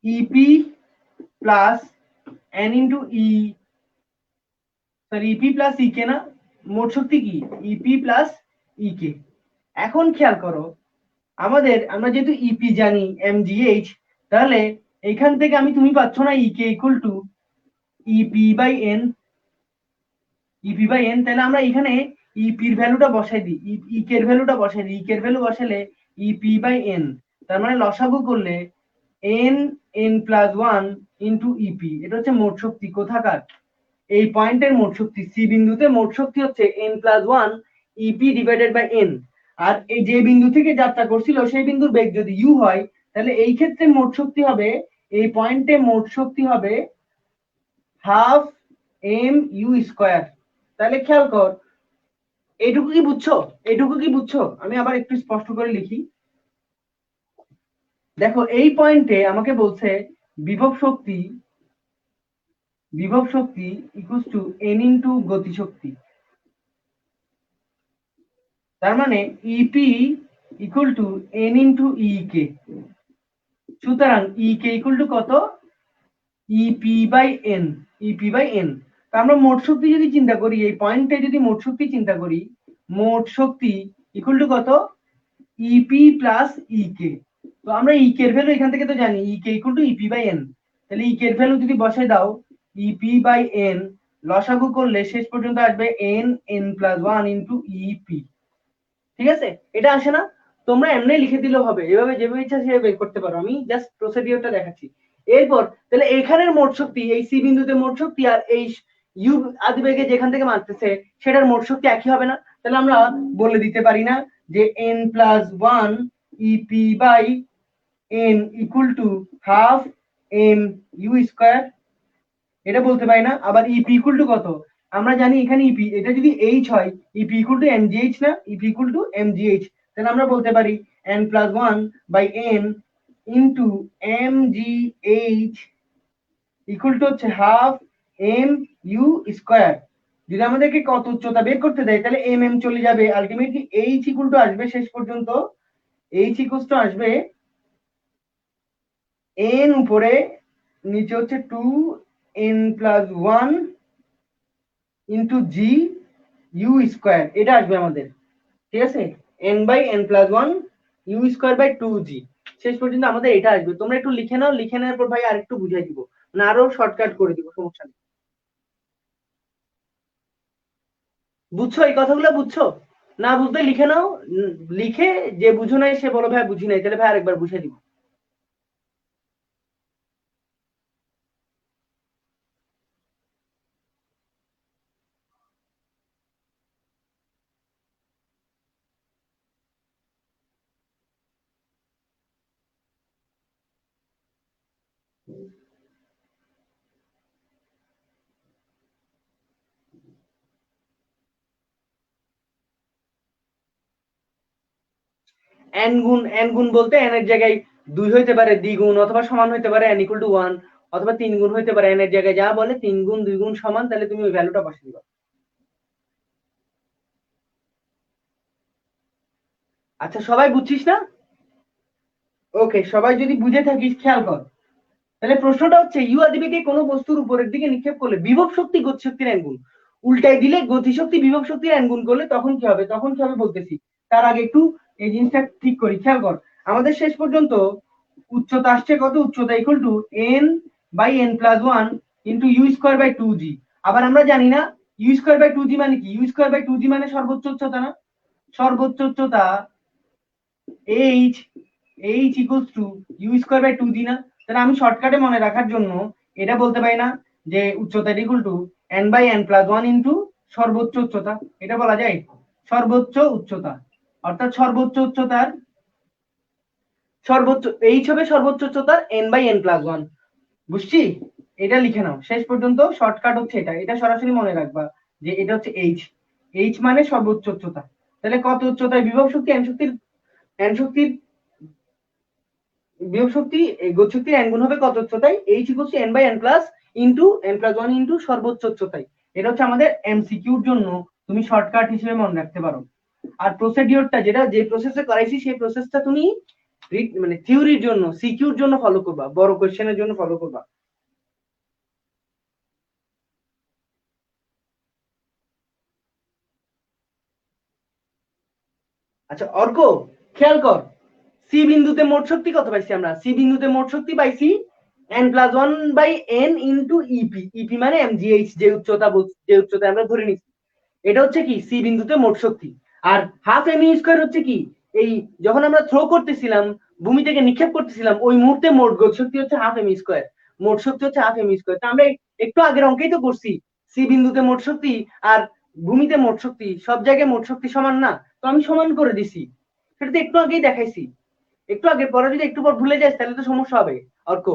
EP plus n into E, sorry EP plus E K না, মোট শক্তি কি? EP plus E K. এখন খেয়াল করো, আমরা যেহেতু ইপি জানি mgh, তাহলে এখান থেকে তুমি পাচ্ছ না E K equal to EP by N, EP by N. তাহলে আমরা এখানে ইপির ভ্যালুটা বসাই দিই, ই কে এর ভ্যালুটা বসাই দিই। ই কে এর ভ্যালু বসালে ইপি বাই এন, তার মানে লসাগু করলে N N plus one into EP. এটা হচ্ছে মোট শক্তি কোথাকার? এই পয়েন্টের মোট শক্তি। সি বিন্দুতে মোট শক্তি হচ্ছে N plus one EP divided by N. আর এই যে বিন্দু থেকে যাত্রা করছিল সেই বিন্দুর বেগ যদি ইউ হয়, তাহলে এই ক্ষেত্রে মোট শক্তি হবে, এই পয়েন্টে মোট শক্তি হবে হাফ এম ইউ স্কোয়ার। তাহলে খেয়াল কর, এইটুকু কি বুঝছো? এইটুকু কি বুঝছো? আমি আবার একটু স্পষ্ট করে লিখি। দেখো এই পয়েন্টে আমাকে বলছে বিভব শক্তি ইকুয়ালস টু এন ইন্টু গতিশক্তি। তার মানে EP equal to N into E K. সুতরাং ই কে ইকুয়াল টু কত? EP by N, EP by N. আমরা মোট শক্তি যদি চিন্তা করি, এই পয়েন্টে যদি মোট শক্তি চিন্তা করি, মোট শক্তি ইকুয়াল টু কত? ইপি প্লাস ই কে। তো আমরা ই কে এর ভ্যালু এখান থেকে তো জানি, E K equal to EP by N. তাহলে ই কে এর ভ্যালু যদি বসাই দাও, ইপি বাই এন লসাগু করলে শেষ পর্যন্ত আসবে N N plus one into EP. ঠিক আছে? এটা আসে না? তোমরা এমনি লিখে দিলেও হবে, এভাবে যেভাবে ইচ্ছা সেভাবে বের করতে পারো, আমি জাস্ট প্রসিডিওরটা দেখাচ্ছি। এরপর তাহলে এখানের মোট শক্তি, এই সি বিন্দুতে মোট শক্তি আর এই ইউ আদিবেগে যেখান থেকে মারতেছে সেটার মোট শক্তি একই হবে না? তাহলে আমরা বলে দিতে পারি না যে N plus one EP by N equal to half M U square? এটা বলতে পারি না? আবার ইপি ইকুয়াল টু কত? আমরা জানি এখানে ইপি, এটা যদি এইচ হয়, ইপি ইকুয়াল টু এমজিএইচ না? EP equal to M G H. তাহলে আমরা বলতে পারি N plus one by N into M G H equal to হচ্ছে হাফ এম ইউ স্কোয়ার। যদি আমাদেরকে কত উচ্চতা বের করতে দেয়, তাহলে এম এম চলে যাবে, আলটিমেটলি এইচ ইকুয়াল টু আসবে শেষ পর্যন্ত, এইচ ইকুয়াল টু আসবে এন উপরে নিচে হচ্ছে two N plus one into G U square. এটা আসবে আমাদের, ঠিক আছে? N by N plus one U square by two G. শেষ পর্যন্ত আমাদের এটা আসবে। তোমরা একটু লিখে নাও, লিখে নেওয়ার পর ভাই আরেকটু বুঝাই দিব, মানে আরো শর্টকাট করে দিব, সমস্যা নেই। বুঝছো এই কথাগুলো? বুঝছো? না বুঝতে লিখে নাও, লিখে যে বুঝো নাই সে বলো ভাই বুঝি নাই, তাহলে ভাই আরেকবার বুঝিয়ে দিব। এন গুণ বলতে এন এর জায়গায় 2 হইতে পারে দ্বিগুণ, অথবা সমান হইতে পারে n ইকুয়াল টু 1, অথবা 3 গুণ হইতে পারে n এর জায়গায় যা বলে 3 গুণ 2 গুণ সমান, তাহলে তুমি ওই ভ্যালুটা বসিয়ে দিবা। আচ্ছা সবাই বুঝছিস না? ওকে, সবাই যদি বুঝে থাকিস খেয়াল কর। তাহলে প্রশ্নটা হচ্ছে ইউ আদিবেগে কোনো বস্তুর উপরের দিকে নিক্ষেপ করলে বিভব শক্তি গতিশক্তির n গুণ, উল্টাই দিলে গতিশক্তি বিভব শক্তির n গুণ করলে তখন কি হবে? তখন কি হবে বলতেছি, তার আগে একটু এই জিনিসটা ঠিক করি, খেয়াল কর। আমাদের শেষ পর্যন্ত উচ্চতা আসছে কত? উচ্চতা equal to N by N plus one into U square by two G. আবার আমরা জানি না U square by two G মানে কি? U square by two G মানে সর্বোচ্চ উচ্চতা না? সর্বোচ্চ উচ্চতা H, H equals to U square by two G না? তাহলে আমি শর্টকাটে মনে রাখার জন্য এটা বলতে পারি না যে উচ্চতা equal to N by N plus one into সর্বোচ্চ উচ্চতা? এটা বলা যায় সর্বোচ্চ উচ্চতা, অর্থাৎ সর্বোচ্চ উচ্চতার সর্বোচ্চ এইচ হবে সর্বোচ্চ উচ্চতার N by N plus one. বুঝছি? এটা লিখে নাও, শেষ পর্যন্ত শর্টকাট হচ্ছে এটা, এটা সরাসরি মনে রাখবা যে এটা হচ্ছে এইচ, এইচ মানে সর্বোচ্চ উচ্চতা। তাহলে কত উচ্চতায় বিভব শক্তি এন শক্তির বিভব শক্তি গতি শক্তির n গুণ হবে কত উচ্চতায়, h equal to n by n plus into n plus 1 into সর্বোচ্চ উচ্চতায়। এটা হচ্ছে আমাদের এমসিকিউর জন্য তুমি শর্টকাট হিসেবে মনে রাখতে পারো। আর প্রসিডিওরটা যেটা যে প্রসেসে করাইছি সেই প্রসেসটা তুমি মানে থিওরির জন্য সিকিউর জন্য ফলো করবা, বড় কোশ্চেনের জন্য ফলো করবা। আচ্ছা অর্ক, খেয়াল কর, সি বিন্দুতে মোট শক্তি কত পাইছি আমরা? সি বিন্দুতে মোট শক্তি পাইছি n plus 1 by n into EP. EP মানে mgh, যে উচ্চতা আমরা ধরে নিচ্ছি, এটা হচ্ছে কি সি বিন্দুতে মোট শক্তি। আর হাফ এম স্কয়ার হচ্ছে কি, এই যখন আমরা থ্রো করতেছিলাম, ভূমি থেকে নিক্ষেপ করতেছিলাম, ওই মুহূর্তে মোট গতি শক্তি হচ্ছে হাফ এম স্কয়ার। মোট শক্তি হচ্ছে হাফ এম স্কয়ার। তা আমরা একটু আগের অঙ্কেই তো করছি, সি বিন্দুতে মোট শক্তি আর ভূমিতে মোট শক্তি সব জায়গায় মোট শক্তি সমান না, তো আমি সমান করে দিছি। সেটা তো একটু আগেই দেখাইছি। একটু আগে, পরে যদি একটু পর ভুলে যাস তাহলে তো সমস্যা হবে অর্ক।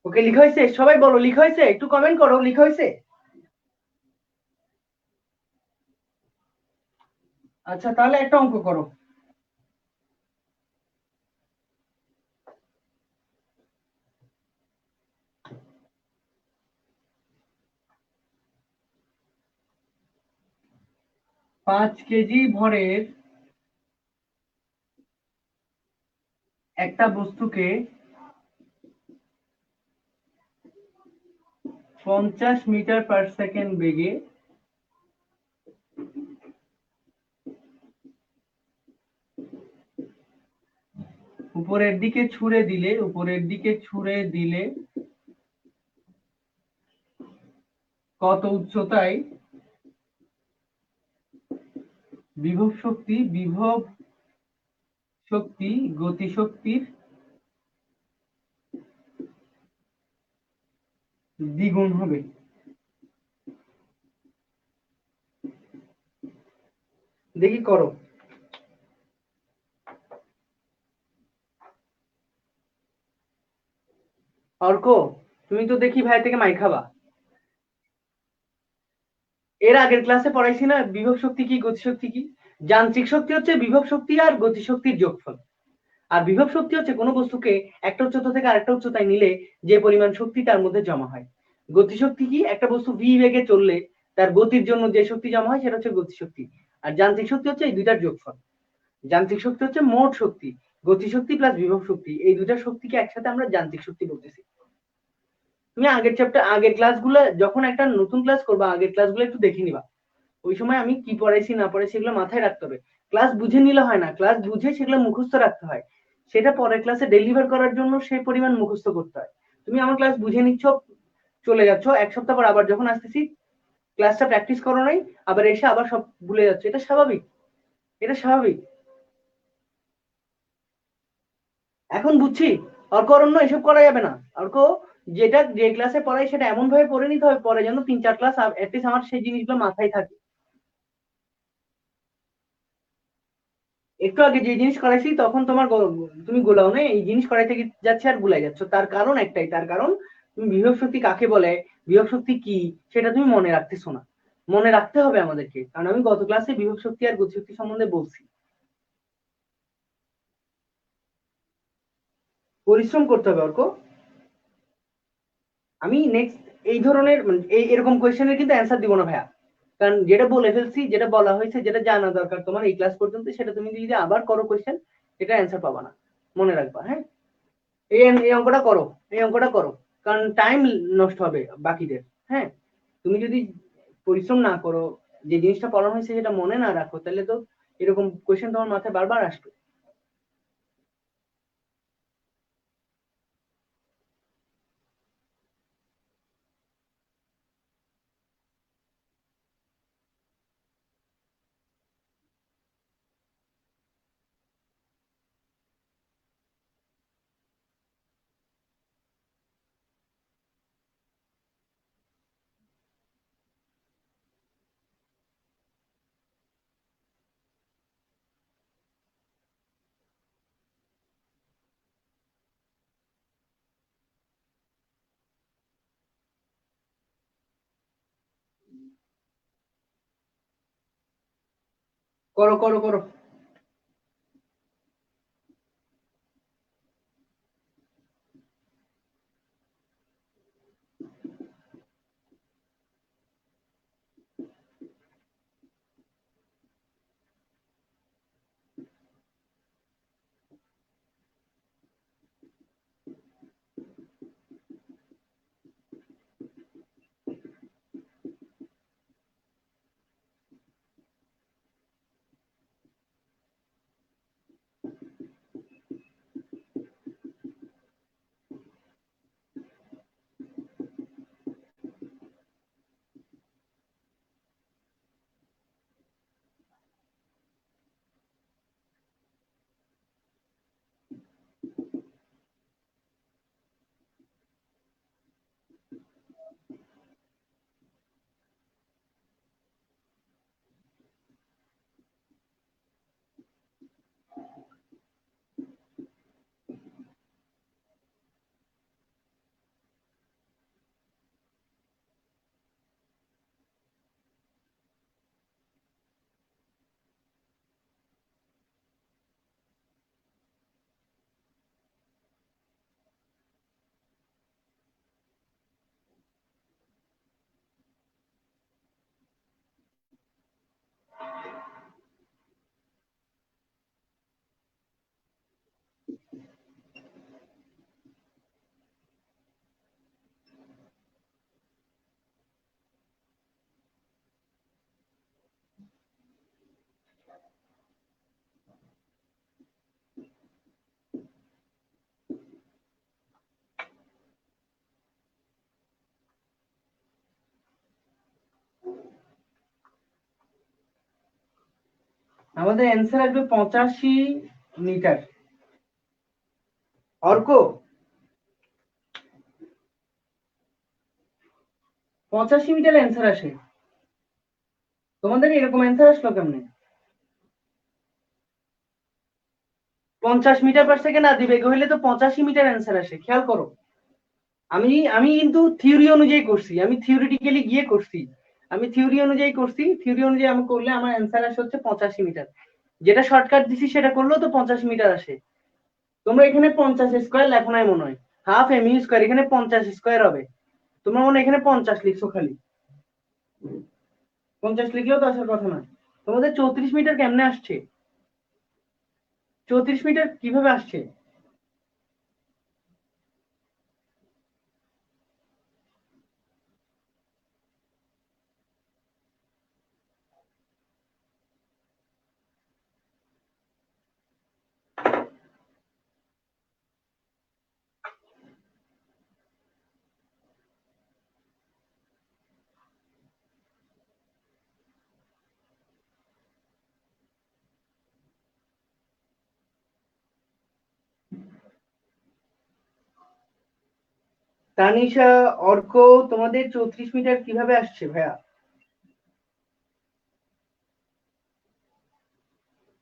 ওকে, লিখা হয়েছে? সবাই বলো লিখা হয়েছে, একটু কমেন্ট করো লিখা হয়েছে। আচ্ছা তাহলে একটা অঙ্ক করো। 5 কেজি ভরের একটা বস্তুকে 50 মিটার পার সেকেন্ড বেগে উপরের দিকে ছুড়ে দিলে কত উচ্চতায় বিভব শক্তি গতিশক্তির দ্বিগুণ হবে? দেখি করো। অর্ক, তুমি তো দেখি ভাই থেকে মাই খাবা। এর আগের ক্লাসে পড়াইছি না বিভব শক্তি কি গতিশক্তি কি? যান্ত্রিক শক্তি হচ্ছে বিভব শক্তি আর গতিশক্তির যোগফল। আর বিভব শক্তি হচ্ছে কোনো বস্তুকে একটা উচ্চতা থেকে আরেকটা উচ্চতায় নিলে যে পরিমাণ শক্তি তার মধ্যে জমা হয়। গতিশক্তি কি? একটা বস্তু ভি বেগে চললে তার গতির জন্য যে শক্তি জমা হয় সেটা হচ্ছে গতিশক্তি। আর যান্ত্রিক শক্তি হচ্ছে এই দুইটার যোগফল। যান্ত্রিক শক্তি হচ্ছে মোট শক্তি, গতিশক্তি প্লাস বিভব শক্তি, এই দুইটা শক্তিকে একসাথে আমরা যান্ত্রিক শক্তি বলতেছি। তুমি আগের চ্যাপ্টার আগের ক্লাসগুলো যখন একটা নতুন ক্লাস করবা আগের ক্লাসগুলো একটু দেখে নিবা, ওই সময় আমি কি পড়াইছি না পড়াইছি এগুলো মাথায় রাখতে হবে। ক্লাস বুঝে নিলে হয় না, ক্লাস বুঝে সেগুলো মুখস্থ রাখতে হয়, সেটা পরের ক্লাসে ডেলিভার করার জন্য সেই পরিমাণ মুখস্থ করতে হয়। তুমি আমার ক্লাস বুঝে নিচ্ছ, চলে যাচ্ছ, এক সপ্তাহ পর আবার যখন আসতেছি ক্লাসটা প্র্যাকটিস করো নাই, আবার এসে আবার সব ভুলে যাচ্ছে, এটা স্বাভাবিক, এটা স্বাভাবিক। এখন বুঝছি অর্ক অরণ্য এসব করা যাবে না। অর্ক যেটা যে ক্লাসে পড়াই সেটা এমন ভাবে পড়ে নিতে হবে পরে যেন 3-4 ক্লাস অ্যাটলিস্ট আমার সেই জিনিসগুলো মাথায় থাকে। একটু আগে যে জিনিস করাইছি তখন তোমার তুমি গোলাও না, এই জিনিস করাইতে যাচ্ছে আর গুলাই যাচ্ছ, তার কারণ একটাই, তার কারণ তুমি বিভব শক্তি কাকে বলে, বিভব শক্তি কি, সেটা তুমি মনে রাখতেছো না। মনে রাখতে হবে আমাদেরকে, কারণ আমি গত ক্লাসে বিভব শক্তি আর গতিশক্তি সম্বন্ধে বলছি। পরিশ্রম করতে হবে অর্ক। আমি নেক্সট এই ধরনের এরকম কোয়েশ্চেনের কিন্তু অ্যান্সার দিব না ভাইয়া, কারণ যেটা বলে ফেলছি, যেটা বলা হয়েছে, যেটা জানা দরকার তোমার এই ক্লাস পর্যন্ত, সেটা তুমি যদি আবার করো কোয়েশ্চেন, এটা অ্যান্সার পাবা না, মনে রাখবা। হ্যাঁ, এই অঙ্কটা করো, এই অঙ্কটা করো, কারণ টাইম নষ্ট হবে বাকিদের। হ্যাঁ, তুমি যদি পরিশ্রম না করো, যে জিনিসটা পড়ানো হয়েছে সেটা মনে না রাখো, তাহলে তো এরকম কোয়েশ্চেন তোমার মাথায় বারবার আসবে। করো করো করো। আমাদের অ্যান্সার আসবে 85 মিটার। অর্ক 85 মিটার অ্যান্সার আসে, তোমাদের এরকম অ্যান্সার আসলো কেমনে? 50 মিটার/সেকেন্ড আর দিবে হইলে তো 85 মিটার অ্যান্সার আসে, খেয়াল করো। আমি আমি কিন্তু থিওরি অনুযায়ী করছি, আমি থিওরিটিক্যালি গিয়ে করছি, আমি থিওরি অনুযায়ী করছি, থিওরি অনুযায়ী আমি করলে আমার অ্যান্সার আসে হচ্ছে 85 মিটার। যেটা শর্টকাট দিছি সেটা করলেও তো 50 মিটার আসে। তোমরা এখানে 50 স্কোয়ার লেখো নাই মনে হয়, হাফ এমইউ স্কোয়ার, এখানে 50 স্কোয়ার হবে, তোমরা মনে হয় এখানে 50 লিখছো খালি, 50 লিখলেও তো আসার কথা না। তোমাদের 34 মিটার কেমনে আসছে? 34 মিটার কিভাবে আসছে? তানিশা, অর্ক, তোমাদের 34 মিটার কিভাবে আসছে ভাইয়া?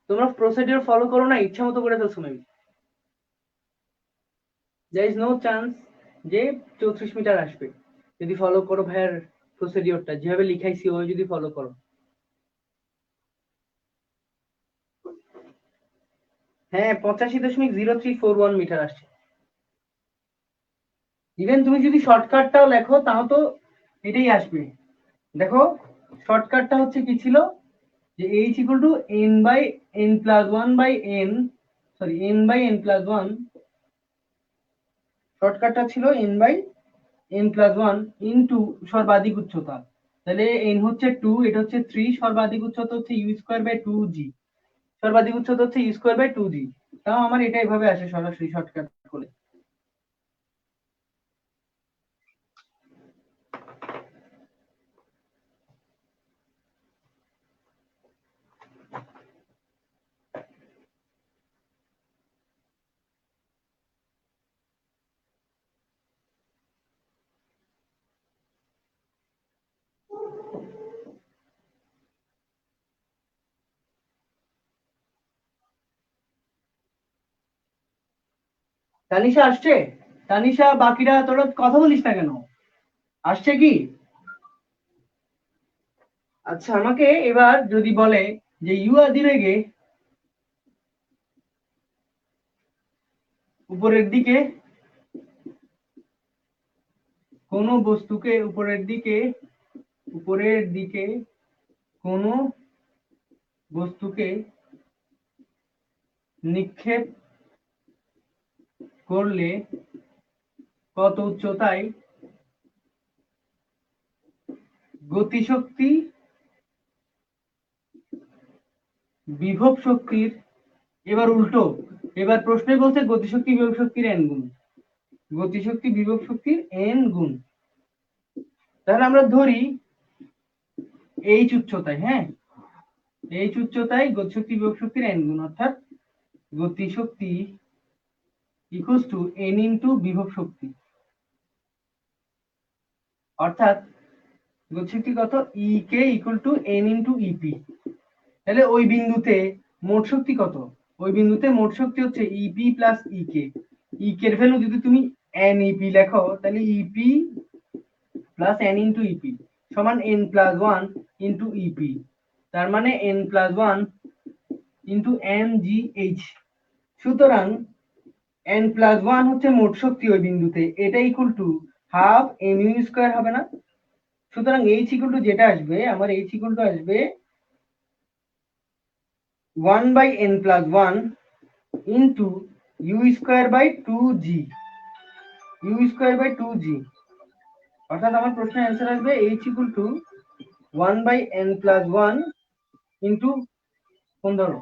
তোমরা প্রসিডিওর ফলো করো না, ইচ্ছা মতো করে ফেলছো maybe. There is no chance যে 34 মিটার আসবে যদি ফলো করো ভাইয়ার প্রসিডিওরটা যেভাবে লিখাইছি ওই যদি ফলো করো। হ্যাঁ, 85.0341 মিটার আসছে। ইভেন তুমি যদি শর্টকাটটাও লেখো তাও তো এটাই আসবে। দেখো, শর্টকাটটা হচ্ছে কি ছিল, যে h equal to n by n plus one by n, sorry n by n plus one, শর্টকাটটা ছিল n by n plus one into সর্বাধিক উচ্চতা। তাহলে n হচ্ছে 2, এটা হচ্ছে 3, সর্বাধিক উচ্চতা হচ্ছে u স্কোয়ার বাই 2g, সর্বাধিক উচ্চতা হচ্ছে u স্কোয়ার বাই 2g। তাও আমার এটা এভাবে আসে সরাসরি শর্টকাট করে। তানিশা আসছে? তানিশা, বাকিরা তোরা কথা বলিস না কেন? আসছে কি? আচ্ছা, আমাকে এবার যদি বলে যে ইউ আদিবেগে উপরের দিকে কোনো বস্তুকে উপরের দিকে কোনো বস্তুকে নিক্ষেপ করলে কত উচ্চতায় গতিশক্তি বিভব শক্তির, এবার উল্টো, এবার প্রশ্নে বলছে গতিশক্তি বিভব শক্তির n গুণ, গতিশক্তি বিভব শক্তির n গুণ। তাহলে আমরা ধরি h উচ্চতায়, হ্যাঁ h উচ্চতায় গতিশক্তি বিভব শক্তির n গুণ, অর্থাৎ গতিশক্তি ইকুয়ালস টু n ইন্টু বিভব শক্তি, অর্থাৎ গতিশক্তি কত, E K equal to n into EP. তাহলে ওই বিন্দুতে মোট শক্তি কত? ওই বিন্দুতে মোট শক্তি হচ্ছে ইপি প্লাস ইকে। ইকে এর ভ্যালু যদি তুমি এন ইপি লেখো তাহলে ইপি প্লাস এন ইন্টু ইপি সমান N plus one into EP, তার মানে N plus one into N G H. সুতরাং এন প্লাস ওয়ান হচ্ছে মোট শক্তি ওই বিন্দুতে, এটা equal to half M U square হবে না? সুতরাং এইচ ইকুয়াল টু যেটা আসবে, আমার এইচ ইকুয়াল টু আসবে 1 by n plus 1 into u square by 2g, u square by 2g, অর্থাৎ আমার প্রশ্নের অ্যান্সার আসবে h equal to 1 by n plus 1 into কোন ধরো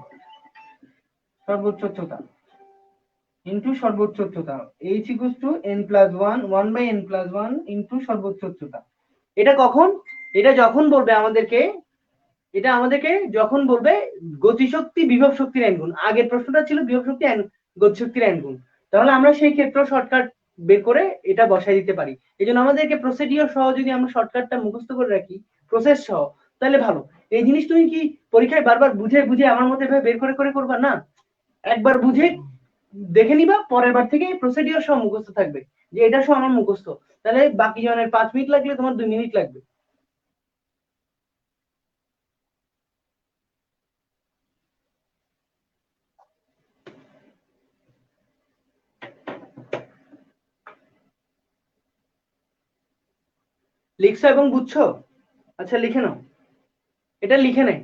সর্বোচ্চ উচ্চতা ইন্টু সর্বোচ্চ উচ্চতা, h equals to n plus 1 1 by n plus 1 into সর্বোচ্চ উচ্চতা। এটা কখন? এটা যখন বলবে আমাদেরকে, এটা আমাদেরকে যখন বলবে গতিশক্তি বিভব শক্তির n গুণ, আগের প্রশ্নটা ছিল বিভব শক্তি গতিশক্তির n গুণ, তাহলে আমরা সেই ক্ষেত্রে শর্টকাট বের করে এটা বসাই দিতে পারি। এই জন্য আমাদেরকে প্রসিডিওর সহ যদি আমরা শর্টকাটটা মুখস্থ করে রাখি, প্রসেস সহ, তাহলে ভালো। এই জিনিস তুমি কি পরীক্ষায় বারবার বুঝে বুঝে আমার মতো এভাবে বের করে করে করবা না, একবার বুঝে দেখে নিবা, পরের বার থেকে প্রসিডিওর সহ মুখস্থ থাকবে যে এটা সহ আমার মুখস্থ, তাহলে বাকি জনের 5 মিনিট লাগলে তোমার 2 মিনিট লাগবে। লিখছো এবং বুঝছো? আচ্ছা লিখে নাও, এটা লিখে নেয়।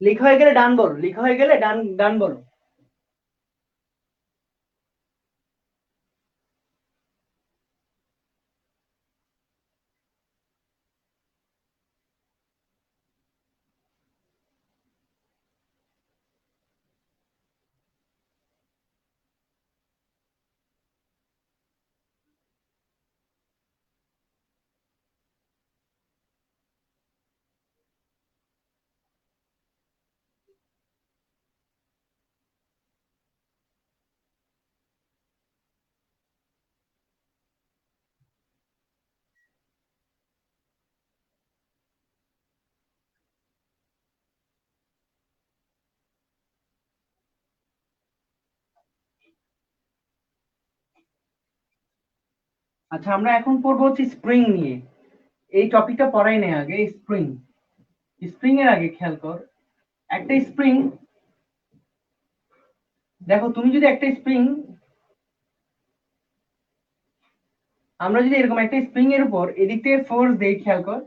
লেখা হয়ে গেলে ডান বলো, লেখা হয়ে গেলে ডান ডান বলো। আচ্ছা, আমরা এখন পড়বো হচ্ছে স্প্রিং নিয়ে। এই টপিকটা পড়াই নেই আগে। স্প্রিং, স্প্রিং এর আগে খেয়াল কর, একটা স্প্রিং, দেখো তুমি যদি একটা স্প্রিং, আমরা যদি এরকম একটা স্প্রিং এর উপর এদিক থেকে ফোর্স দেই, খেয়াল কর,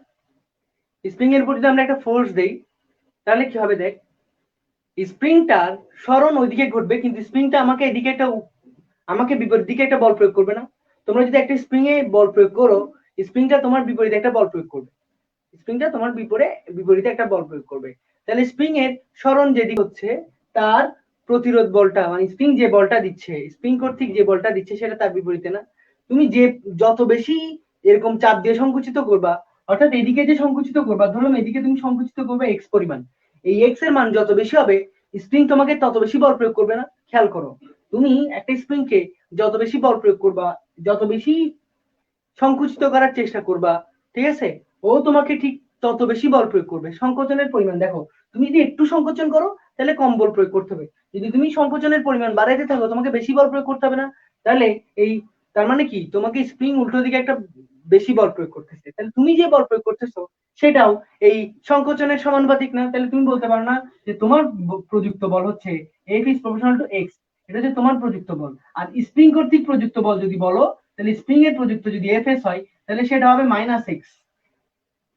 স্প্রিং এর উপর যদি আমরা একটা ফোর্স দেই, তাহলে কি হবে দেখ, স্প্রিংটার সরণ ওইদিকে ঘটবে, কিন্তু স্প্রিংটা আমাকে এদিকে একটা, আমাকে বিপরীত দিকে একটা বল প্রয়োগ করবে না। তোমরা যদি একটা স্প্রিং এ বল প্রয়োগ করো, স্প্রিংটা তোমার বিপরীতে একটা বল প্রয়োগ করবে, স্প্রিংটা তোমার বিপরীতে একটা বল প্রয়োগ করবে। তাহলে স্প্রিং এর সরণ যেদিকে হচ্ছে, তার প্রতিরোধ বলটা, মানে স্প্রিং যে বলটা দিচ্ছে, স্প্রিং কর্তৃক যে বলটা দিচ্ছে, সেটা তার বিপরীতে না। তুমি যে যত বেশি এরকম চাপ দিয়ে সংকুচিত করবা, অর্থাৎ এদিকে যে সংকুচিত করবা, ধরুন এদিকে তুমি সংকুচিত করবে এক্স পরিমাণ, এই এক্স এর মান যত বেশি হবে, স্প্রিং তোমাকে তত বেশি বল প্রয়োগ করবে না। খেয়াল করো, তুমি একটা স্প্রিং কে যত বেশি বল প্রয়োগ করবা, যত বেশি সংকুচিত করার চেষ্টা করবা, ঠিক আছে, ও তোমাকে ঠিক তত বেশি বল প্রয়োগ করবে। সংকোচনের পরিমাণ দেখো, তুমি যদি একটু সংকোচন করো, তাহলে কম বল প্রয়োগ করতে হবে। যদি তুমি সংকোচনের পরিমাণ বাড়াইতে থাকো, তোমাকে বেশি বল প্রয়োগ করতে হবে না। তাহলে এই, তার মানে কি, তোমাকে স্প্রিং উল্টো দিকে একটা বেশি বল প্রয়োগ করতেছে, তাহলে তুমি যে বল প্রয়োগ করতেছো সেটাও এই সংকোচনের সমানুপাতিক না। তাহলে তুমি বলতে পারো না যে তোমার প্রযুক্ত বল হচ্ছে F is proportional to x, এটা হচ্ছে তোমার প্রযুক্ত বল। আর স্প্রিং কর্তৃক প্রযুক্ত বল যদি বলো, তাহলে স্প্রিং এর প্রযুক্ত যদি এফ এস হয়, তাহলে সেটা হবে মাইনাস এক্স।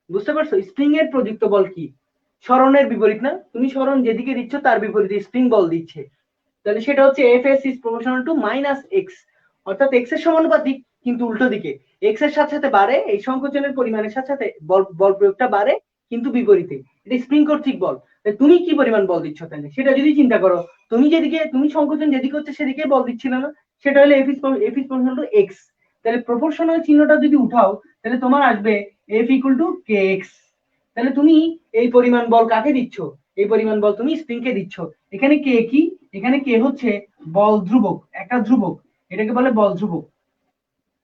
বুঝতে পারছো স্প্রিং এর প্রযুক্ত বল কি? সরণের বিপরীত না, তুমি সরণ যেদিকে দিচ্ছ তার বিপরীতে স্প্রিং বল দিচ্ছে, তাহলে সেটা হচ্ছে F S is proportional to minus x, অর্থাৎ এক্স এর সমানুপাতিক কিন্তু উল্টো দিকে। এক্স এর সাথে সাথে বাড়ে, এই সংকোচনের পরিমাণের সাথে সাথে বল বল প্রয়োগটা বাড়ে, কিন্তু বিপরীতে। এটা স্প্রিং কর্তৃক বল। তুমি কি পরিমাণ বল দিচ্ছ তাহলে সেটা যদি চিন্তা করো, তুমি যেদিকে, তুমি সংকোচন যেদিকে হচ্ছে সেদিকে বল দিচ্ছিল না, সেটা হলো F is proportional to x. তাহলে প্রপোর্শনাল চিহ্নটা যদি উঠাও, তাহলে তোমার আসবে F equal to K X. তাহলে তুমি এই পরিমাণ বল কাকে দিচ্ছ? এই পরিমাণ বল তুমি স্প্রিং কে দিচ্ছ। এখানে কে কি? এখানে কে হচ্ছে বল ধ্রুবক, একটা ধ্রুবক, এটাকে বলে বল ধ্রুবক।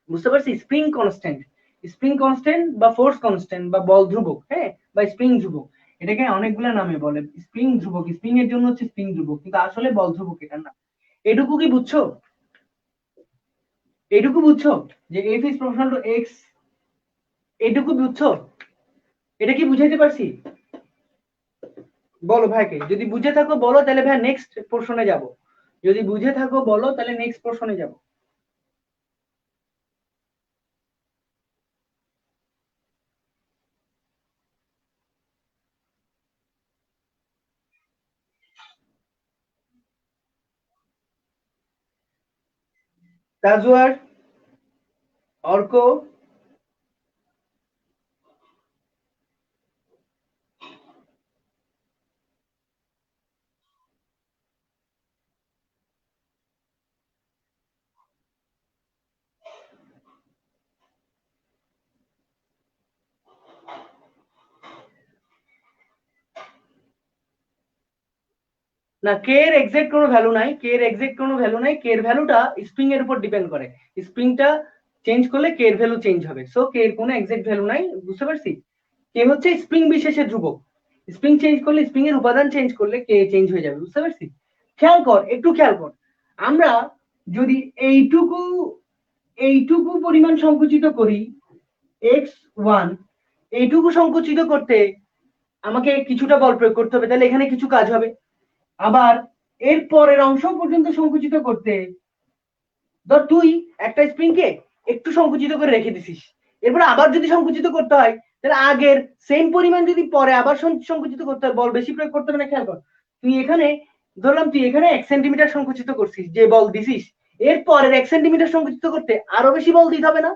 বুঝতে পারছি? স্প্রিং কনস্ট্যান্ট, স্প্রিং কনস্ট্যান্ট বা ফোর্স কনস্ট্যান্ট বা বল ধ্রুবক, হ্যাঁ, বা স্প্রিং ধ্রুবক, এটাকে অনেকগুলো নামে বলে। স্প্রিং ধ্রুবক, স্প্রিং এর জন্য হচ্ছে স্প্রিং ধ্রুবক, কিন্তু আসলে বল ধ্রুবক এটা না। এটুকু কি বুঝছো? এটুকু বুঝছো যে F is proportional to x? এটুকু বুঝছো? এটা কি বুঝাইতে পারছি? বলো ভাইকে, যদি বুঝে থাকো বলো, তাহলে ভাই নেক্সট পোর্শনে যাব। যদি বুঝে থাকো বলো, তাহলে নেক্সট পোর্শনে যাব। তাজওয়ার, অর্ক, না, কে এর এক্সাক্ট কোনো ভ্যালু নাই, কে এর এক্সাক্ট কোনো ভ্যালু নাই, কে এর ভ্যালুটা স্প্রিং এর উপর ডিপেন্ড করে। স্প্রিংটা চেঞ্জ করলে কে এর ভ্যালু চেঞ্জ হবে, সো কে এর কোনো এক্সাক্ট ভ্যালু নাই। বুঝতে পারছি? কে হচ্ছে স্প্রিং বিশেষের ধ্রুবক, স্প্রিং চেঞ্জ করলে, স্প্রিং এর উপাদান চেঞ্জ করলে কে চেঞ্জ হয়ে যাবে। বুঝতে পারছি? খেয়াল কর, একটু খেয়াল কর, আমরা যদি এইটুকু, এইটুকু পরিমাণ সংকুচিত করি, এক্স ওয়ান, এইটুকু সংকুচিত করতে আমাকে কিছুটা বল প্রয়োগ করতে হবে, তাহলে এখানে কিছু কাজ হবে। আবার এর পরের অংশ পর্যন্ত সংকুচিত করতে, ধর তুই একটা স্প্রিং কে একটু সংকুচিত করে রেখে দিছিস, এরপর আবার যদি সংকুচিত করতে হয়, তাহলে আগের সেম পরিমাণ যদি পরে আবার সংকুচিত করতে হয়, বল বেশি প্রয়োগ করতে হবে না। খেয়াল কর, তুই এখানে ধরলাম তুই এখানে 1 সেন্টিমিটার সংকুচিত করছিস, যে বল দিছিস এর পরের 1 সেন্টিমিটার সংকুচিত করতে আরো বেশি বল দিতে হবে না?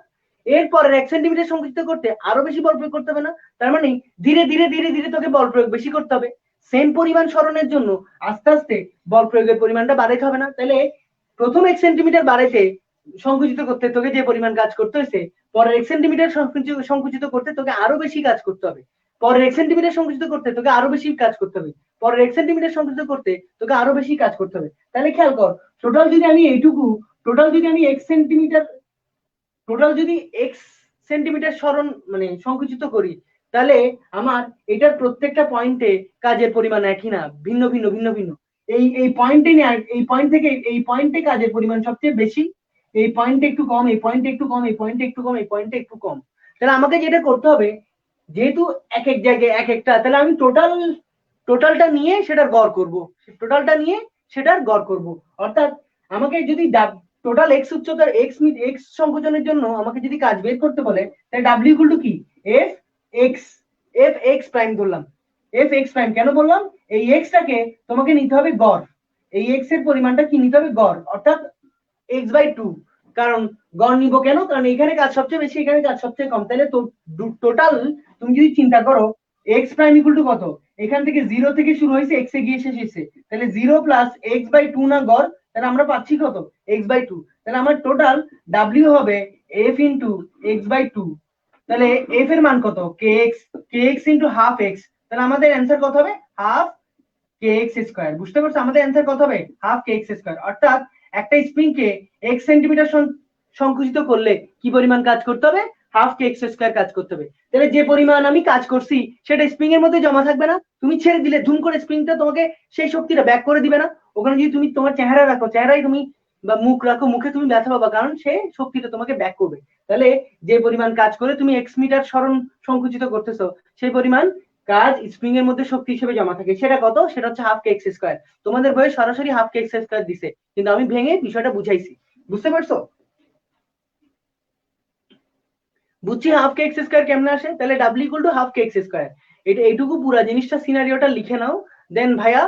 এর পরের 1 সেন্টিমিটার সংকুচিত করতে আরো বেশি বল প্রয়োগ করতে হবে না? তার মানে ধীরে ধীরে ধীরে ধীরে তোকে বল প্রয়োগ বেশি করতে হবে। সেম পরিমাণ সরণের জন্য আস্তে আস্তে বল প্রয়োগের পরিমাণটা বাড়াইতে হবে না? তাহলে প্রথম 1 সেন্টিমিটার বাড়াইতে সংকুচিত করতে তোকে যে পরিমাণ কাজ করতে হয়েছে, পরের 1 সেন্টিমিটার সংকুচিত করতে তোকে আরো বেশি কাজ করতে হবে। পরের 1 সেন্টিমিটার সংকুচিত করতে তোকে আরো বেশি কাজ করতে হবে। পরের 1 সেন্টিমিটার সংকুচিত করতে তোকে আরো বেশি কাজ করতে হবে। তাহলে খেয়াল কর, টোটাল যদি আমি এইটুকু, টোটাল যদি আমি x সেন্টিমিটার, টোটাল যদি x সেন্টিমিটার সরণ মানে সংকুচিত করি, তাহলে আমার এটার প্রত্যেকটা পয়েন্টে কাজের পরিমাণ একই না, ভিন্ন ভিন্ন ভিন্ন ভিন্ন। এই পয়েন্টে নিয়ে এই পয়েন্ট থেকে এই পয়েন্টে কাজের পরিমাণ সবচেয়ে বেশি, এই পয়েন্টে একটু কম, এই পয়েন্টে একটু কম, এই পয়েন্টে একটু কম, এই পয়েন্টে একটু কম। তাহলে আমাকে যেটা করতে হবে, যেহেতু এক এক জায়গায় এক একটা, তাহলে আমি টোটালটা নিয়ে সেটার গড় করব, টোটালটা নিয়ে সেটার গড় করব। অর্থাৎ আমাকে যদি টোটাল এক্স উচ্চতার এক্স সংকোচনের জন্য আমাকে যদি কাজ বের করতে বলে, তাহলে ডাব্লিউ ইকুয়াল টু কি, এফ এক্স প্রাইম ধরলাম। এফ এক্স প্রাইম কেন বললাম, এই এক্সটাকে তোমাকে নিতে হবে গড়, এই এক্স এর পরিমাণটা কি নিতে হবে গড়, অর্থাৎ এক্স বাই টু। কারণ গড় নিব কেন, কারণ এখানে কাজ সবচেয়ে বেশি, এখানে কাজ সবচেয়ে কম। তাহলে তো টোটাল তুমি যদি চিন্তা করো, এক্স প্রাইম ইকুয়াল টু কত, এখান থেকে 0 থেকে শুরু হয়েছে, এক্স এ গিয়ে শেষ হয়েছে, তাহলে 0 প্লাস এক্স বাই টু না গড়, তাহলে আমরা পাচ্ছি কত, এক্স বাই টু। তাহলে আমার টোটাল ডাব্লিউ হবে F into X by two. তাহলে এফ এর মান কত, K X into half X. তাহলে আমাদের অ্যান্সার কত হবে, হাফ কে এক্স স্কোয়ার। বুঝতে পারছো, আমাদের অ্যান্সার কত হবে, হাফ কে এক্স স্কোয়ার। অর্থাৎ একটা স্প্রিং কে x সেন্টিমিটার সংকুচিত করলে কি পরিমাণ কাজ করতে হবে, হাফ কে এক্স স্কোয়ার কাজ করতে হবে। তাহলে যে পরিমাণ আমি কাজ করছি সেটা স্প্রিং এর মধ্যে জমা থাকবে না, তুমি ছেড়ে দিলে ধুম করে স্প্রিংটা তোমাকে সেই শক্তিটা ব্যাক করে দিবে না। ওখানে যদি তুমি তোমার চেহারা রাখো, চেহারায় তুমি বা মুখ রাখো, মুখে তুমি ব্যথা পাবা, কারণ সে শক্তিটা তোমাকে ব্যাক করবে। তাহলে যে পরিমাণ কাজ করে তুমি এক্স মিটার সরণ সংকুচিত করতেছো, সেই পরিমাণ কাজ স্প্রিং এর মধ্যে শক্তি হিসেবে জমা থাকে। সেটা কত, সেটা হচ্ছে হাফ কে এক্স স্কোয়ার। তোমাদের বইয়ে সরাসরি হাফ কে এক্স স্কোয়ার দিছে, কিন্তু আমি ভেঙে বিষয়টা বুঝাইছি। বুঝতে পারছো, বুঝছি হাফ কে এক্স স্কোয়ার কেমনে আসে। তাহলে W equal to half K x square. এটা এইটুকু পুরো জিনিসটা সিনারিওটা লিখে নাও। দেন ভাইয়া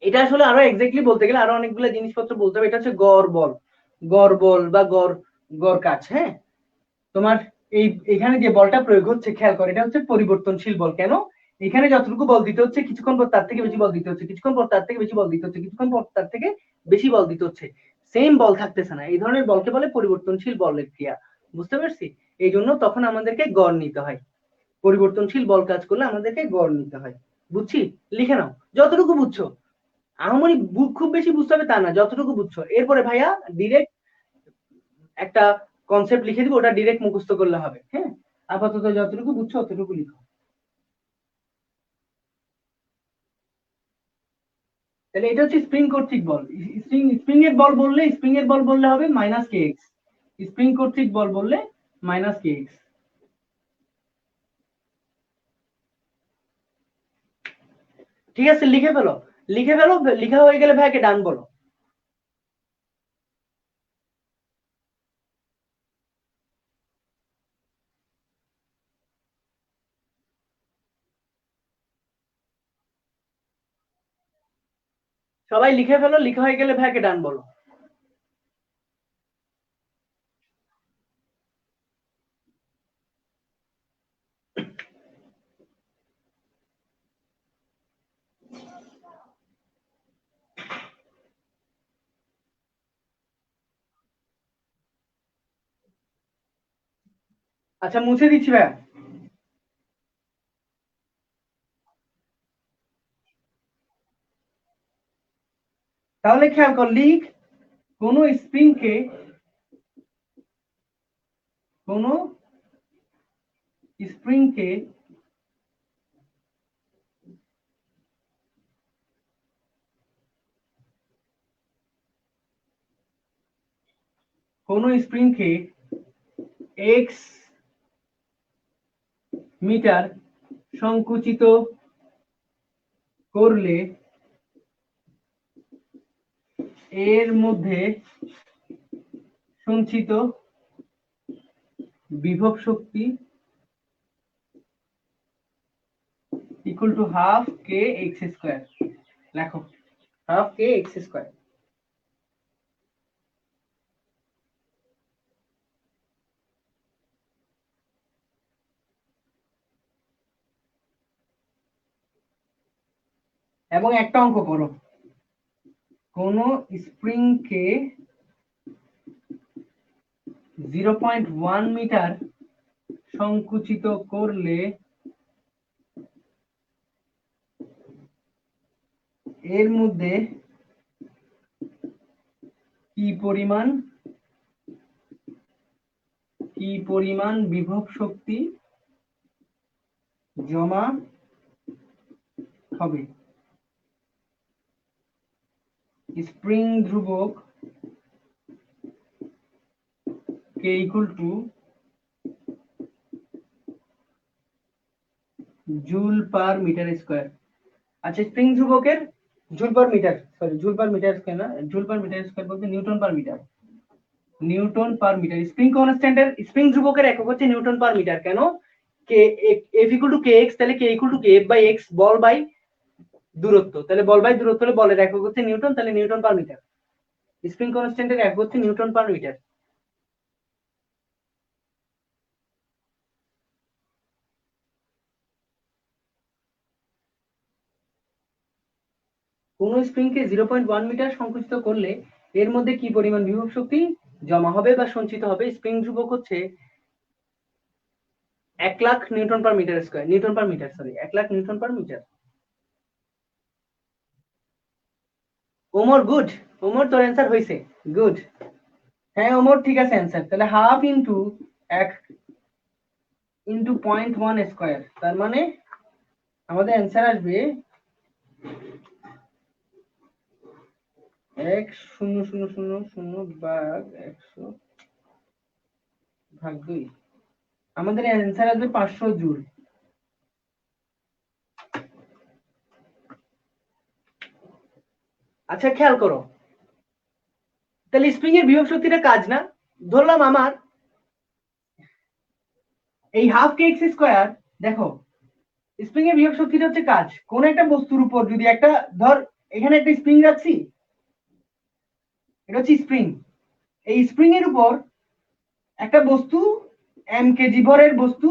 এটা আসলে আরো এক্স্যাক্টলি বলতে গেলে আরো অনেকগুলো জিনিসপত্র বলতে হবে। এটা হচ্ছে গড় বল, গড় বল বা গড় কাজ। হ্যাঁ, তোমার এখানে যে বলটা প্রয়োগ হচ্ছে, খেয়াল করে, এটা হচ্ছে পরিবর্তনশীল বল। কেন, এখানে যতটুকু বল দিতে হচ্ছে কিছুক্ষণ পর তার থেকে বেশি বল দিতে হচ্ছে, কিছুক্ষণ পর তার থেকে বেশি বল দিতে হচ্ছে, কিছুক্ষণ পর তার থেকে বেশি বল দিতে হচ্ছে, সেম বল থাকতেছে না। এই ধরনের বলকে বলে পরিবর্তনশীল বলের ক্রিয়া। বুঝতে পারছি, এই জন্য তখন আমাদেরকে গড় নিতে হয়। পরিবর্তনশীল বল কাজ করলে আমাদেরকে গড় নিতে হয়। বুঝছি, লিখে নাও যতটুকু বুঝছো। আমারই খুব বেশি বুঝতে হবে তা না, যতটুকু বুঝছো। এরপরে ভাইয়া ডিরেক্ট একটা কনসেপ্ট লিখে দিব, ওটা ডিরেক্ট মুখস্থ করলে হবে। হ্যাঁ, আপাতত যতটুকু বুঝছো অতটুকু লিখো। তাহলে এটা হচ্ছে স্প্রিং কর্তৃক বল। স্প্রিং এর বল বললে, হবে মাইনাস কে এক্স। স্প্রিং কর্তৃক বল বললে মাইনাস কে এক্স। ঠিক আছে, লিখে ফেলো, লিখে ফেলো। লিখা হয়ে গেলে ভাইকে ডান বলো। সবাই লিখে ফেলো, লিখা হয়ে গেলে ভাইকে ডান বলো। আচ্ছা, মুছে দিচ্ছি ভাইয়া। তাহলে খেয়াল কর, লিখ, কোন স্প্রিং কে, কোন স্প্রিং কে কোন স্প্রিং কে এক্স মিটার সংকুচিত করলে এর মধ্যে সঞ্চিত বিভব শক্তি equal to half K X square. লেখো হাফ কে এক্স স্কয়ার। এবং একটা অঙ্ক করো, কোন স্প্রিংকে 0.1 মিটার সংকুচিত করলে এর মধ্যে কি পরিমাণ বিভব শক্তি জমা হবে। স্প্রিং ধ্রুবক K equal to joule per metre square. আচ্ছা, স্প্রিং ধ্রুবকের জুল পার মিটার স্কয়ার না, জুল পার মিটার স্কয়ার বলতে নিউটন পার মিটার। স্প্রিং কনস্ট্যান্টের স্প্রিং ধ্রুবকের একক হচ্ছে নিউটন পার মিটার। কেন? কে F equal to K X, তাহলে কে ইকুয়াল টু কে এফ বাই এক্স, বল বাই দূরত্ব, তাহলে বল বাই দূরত্ব হলে বলের একক হচ্ছে নিউটন, তাহলে নিউটন পার মিটার। স্প্রিং কনস্ট্যান্টের একক হচ্ছে নিউটন পার মিটার। কোন স্প্রিংকে 0.1 মিটার সংকুচিত করলে এর মধ্যে কি পরিমাণ বিভব শক্তি জমা হবে বা সঞ্চিত হবে। স্প্রিং ধ্রুবক হচ্ছে 1 lakh newton per metre square, 1 lakh newton per metre. Omar good, Omar তোর অ্যান্সার হয়েছে, গুড। হ্যাঁ ওমর ঠিক আছে অ্যান্সার। তাহলে হাফ ইন্টু 1 ইন্টু 0.1 স্কয়ার, তার মানে আমাদের অ্যান্সার আসবে 1,000,000 ভাগ 100 ভাগ 2। আমাদের অ্যান্সার আসবে 500 জুল। আচ্ছা খেয়াল করো, তাহলে স্প্রিং এর বিভব শক্তিটা কাজ না, ধরলাম আমার এই হাফ কে এক্স স্কয়ার। দেখো স্প্রিং এর বিভব শক্তিটা হচ্ছে কাজ। কোন একটা বস্তুর উপর যদি একটা, ধর এখানে একটা স্প্রিং রাখছি, এটা হচ্ছে স্প্রিং। এই স্প্রিং এর উপর একটা বস্তু এম কেজি ভরের বস্তু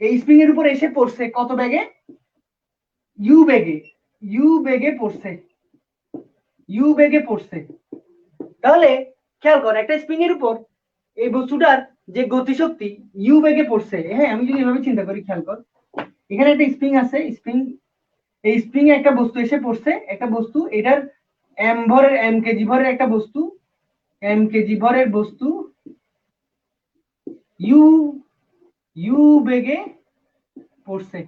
এই স্প্রিং এর উপর এসে পড়ছে কত বেগে? ইউ বেগে পড়ছে। তাহলে খেয়াল কর, একটা স্প্রিং এর উপর এই বস্তুটার যে গতিশক্তি ইউ বেগে পড়ছে। হ্যাঁ আমি যদি এভাবে চিন্তা করি, খেয়াল কর, এখানে একটা স্প্রিং আছে, এই স্প্রিং এ একটা বস্তু এসে পড়ছে, একটা বস্তু, এটার এম কেজি ভরের একটা বস্তু, ইউ বেগে পড়ছে।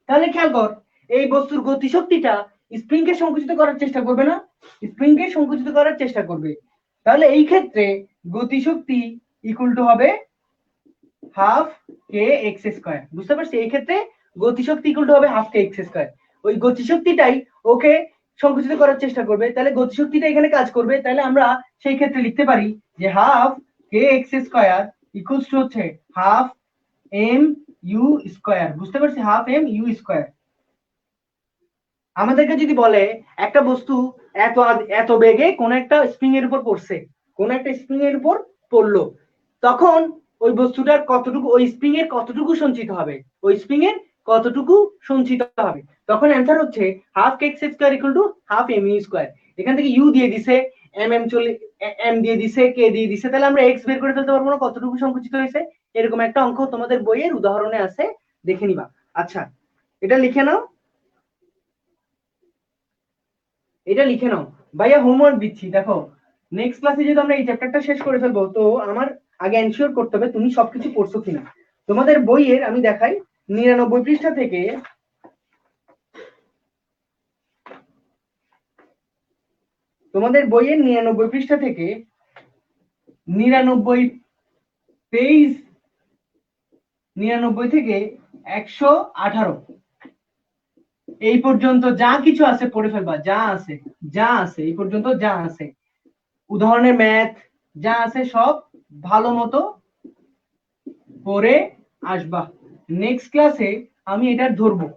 তাহলে খেয়াল কর, এই বস্তুর গতিশক্তিটা স্প্রিংকে সংকুচিত করার চেষ্টা করবে না? স্প্রিংকে সংকুচিত করার চেষ্টা করবে। তাহলে এই ক্ষেত্রে গতিশক্তি ইকুয়াল টু হবে হাফ কে এক্স স্কয়ার। বুঝতে পারছি? এই ক্ষেত্রে গতিশক্তি ইকুয়াল টু হবে হাফ কে এক্স স্কয়ার। ওই গতিশক্তিটাই ওকে সংকুচিত করার চেষ্টা করবে, তাহলে গতিশক্তিটা এখানে কাজ করবে। তাহলে আমরা সেই ক্ষেত্রে লিখতে পারি যে half K X square equals to হচ্ছে হাফ এম ইউ স্কয়ার। বুঝতে পারছি? Half M U square. আমাদেরকে যদি বলে একটা বস্তু এত এত বেগে কোন একটা স্প্রিং এর উপর পড়লো, তখন ওই বস্তুটার কতটুকু, ওই স্প্রিং এর কতটুকু সঞ্চিত হবে, তখন অ্যান্সার হচ্ছে half K X square equal to half M U square. এখান থেকে ইউ দিয়ে দিছে, এম দিয়ে দিছে, কে দিয়ে দিছে, তাহলে আমরা এক্স বের করে ফেলতে পারবো না কতটুকু সংকুচিত হয়েছে। এরকম একটা অঙ্ক তোমাদের বইয়ের উদাহরণে আছে, দেখে নিবা। আচ্ছা এটা লিখে নাও, ভাইয়া হোমওয়ার্ক দিচ্ছি। দেখো নেক্সট ক্লাসে যেহেতু আমরা এই চ্যাপ্টারটা শেষ করে ফেলবো, তো আমার আগে এনশিওর করতে হবে তুমি সবকিছু পড়ছো কিনা। তোমাদের বইয়ের আমি দেখাই 99 পৃষ্ঠা থেকে, তোমাদের বইয়ের 99 পৃষ্ঠা থেকে 99 পেজ 99 থেকে 118 এই পর্যন্ত যা কিছু আছে পড়ে ফেলবা, যা আছে এই পর্যন্ত যা আছে, উদাহরণের ম্যাথ যা আছে সব ভালো মতো পরে আসবা। নেক্সট ক্লাসে আমি এটা ধরবো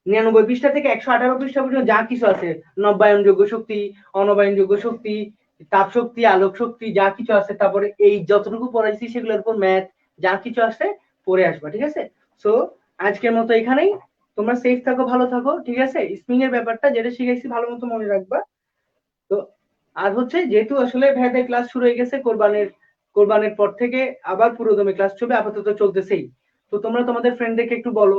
99 পৃষ্ঠা থেকে 118 পৃষ্ঠা পর্যন্ত যা কিছু আছে, নবায়নযোগ্য শক্তি, অনবায়নযোগ্য শক্তি, তাপ শক্তি, আলোক শক্তি, যা কিছু আছে, তারপরে এই যতটুকু পড়াইছি সেগুলোর উপর ম্যাথ যা কিছু আছে পড়ে আসবা, ঠিক আছে? সো আজকের মতো এখানেই, তোমরা সেফ থাকো, ভালো থাকো, ঠিক আছে? স্প্রিং এর ব্যাপারটা যেটা শিখাইছি ভালো মতো মনে রাখবা। তো আর হচ্ছে যেহেতু আসলে ভাইদের ক্লাস শুরু হয়ে গেছে, কোরবানের পর থেকে আবার পুরোদমে ক্লাস চলবে, আপাতত চলতেছেই। তো তোমরা তোমাদের ফ্রেন্ডদেরকে একটু বলো,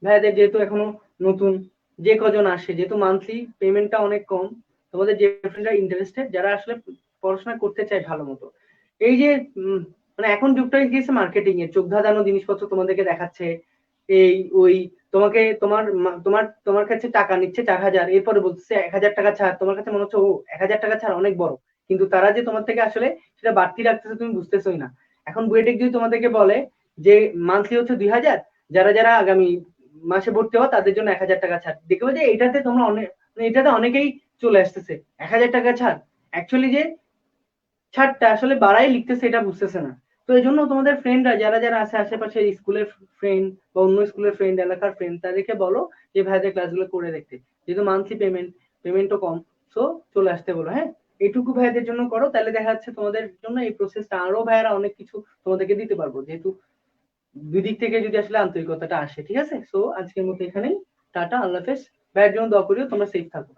ভাইদের যেহেতু এখনো নতুন, যে কজন আসে, যেহেতু মান্থলি পেমেন্টটা অনেক কম, তোমাদের যে ফ্রেন্ডরা ইন্টারেস্টেড, যারা আসলে পড়াশোনা করতে চায় ভালো মতো, এই যে মানে এখন যুগটা গিয়েছে মার্কেটিং এর, চোখ ধাঁধানো জিনিসপত্র তোমাদেরকে দেখাচ্ছে, এই ওই, তোমাকে তোমার তোমার কাছে টাকা নিচ্ছে 4,000, এরপরে বলছে 1,000 টাকা ছাড়, তোমার কাছে মনে হচ্ছে ও 1,000 টাকা ছাড় অনেক বড়, কিন্তু তারা যে তোমার থেকে আসলে সেটা বাড়তি রাখতেছে তুমি বুঝতেছই না। এখন বুয়েটেক যদি তোমাদেরকে বলে যে মান্থলি হচ্ছে 2,000, যারা যারা আগামী মাসে ভর্তি হওয়া তাদের জন্য 1,000 টাকা ছাড়, দেখবে যে এটাতে তোমরা অনেক, এটাতে অনেকেই চলে আসতেছে 1,000 টাকা ছাড়, অ্যাকচুয়ালি যে ছাড়টা আসলে বাড়াই লিখতেছে এটা বুঝতেছে না। তো এই জন্য তোমাদের ফ্রেন্ডরা যারা যারা আছে আশেপাশে, স্কুলের ফ্রেন্ড বা অন্য স্কুলের ফ্রেন্ড, এলাকার ফ্রেন্ড, তাদেরকে বলো যে ভাইদের ক্লাসগুলো করে দেখতে, যেহেতু মান্থলি পেমেন্টও কম, সো চলে আসতে বলো। হ্যাঁ, এটুকু ভাইদের জন্য করো, তাহলে দেখা যাচ্ছে তোমাদের জন্য এই প্রসেসটা আরো ভাইয়ারা অনেক কিছু তোমাদেরকে দিতে পারবো, যেহেতু দুই দিক থেকে যদি আসলে আন্তরিকতাটা আসে, ঠিক আছে? সো আজকের মতো এখানেই, টাটা, আল্লাহ হাফেজ। ভাইয়ের জন্য দোয়া করিও, তোমরা সেফ থাকো।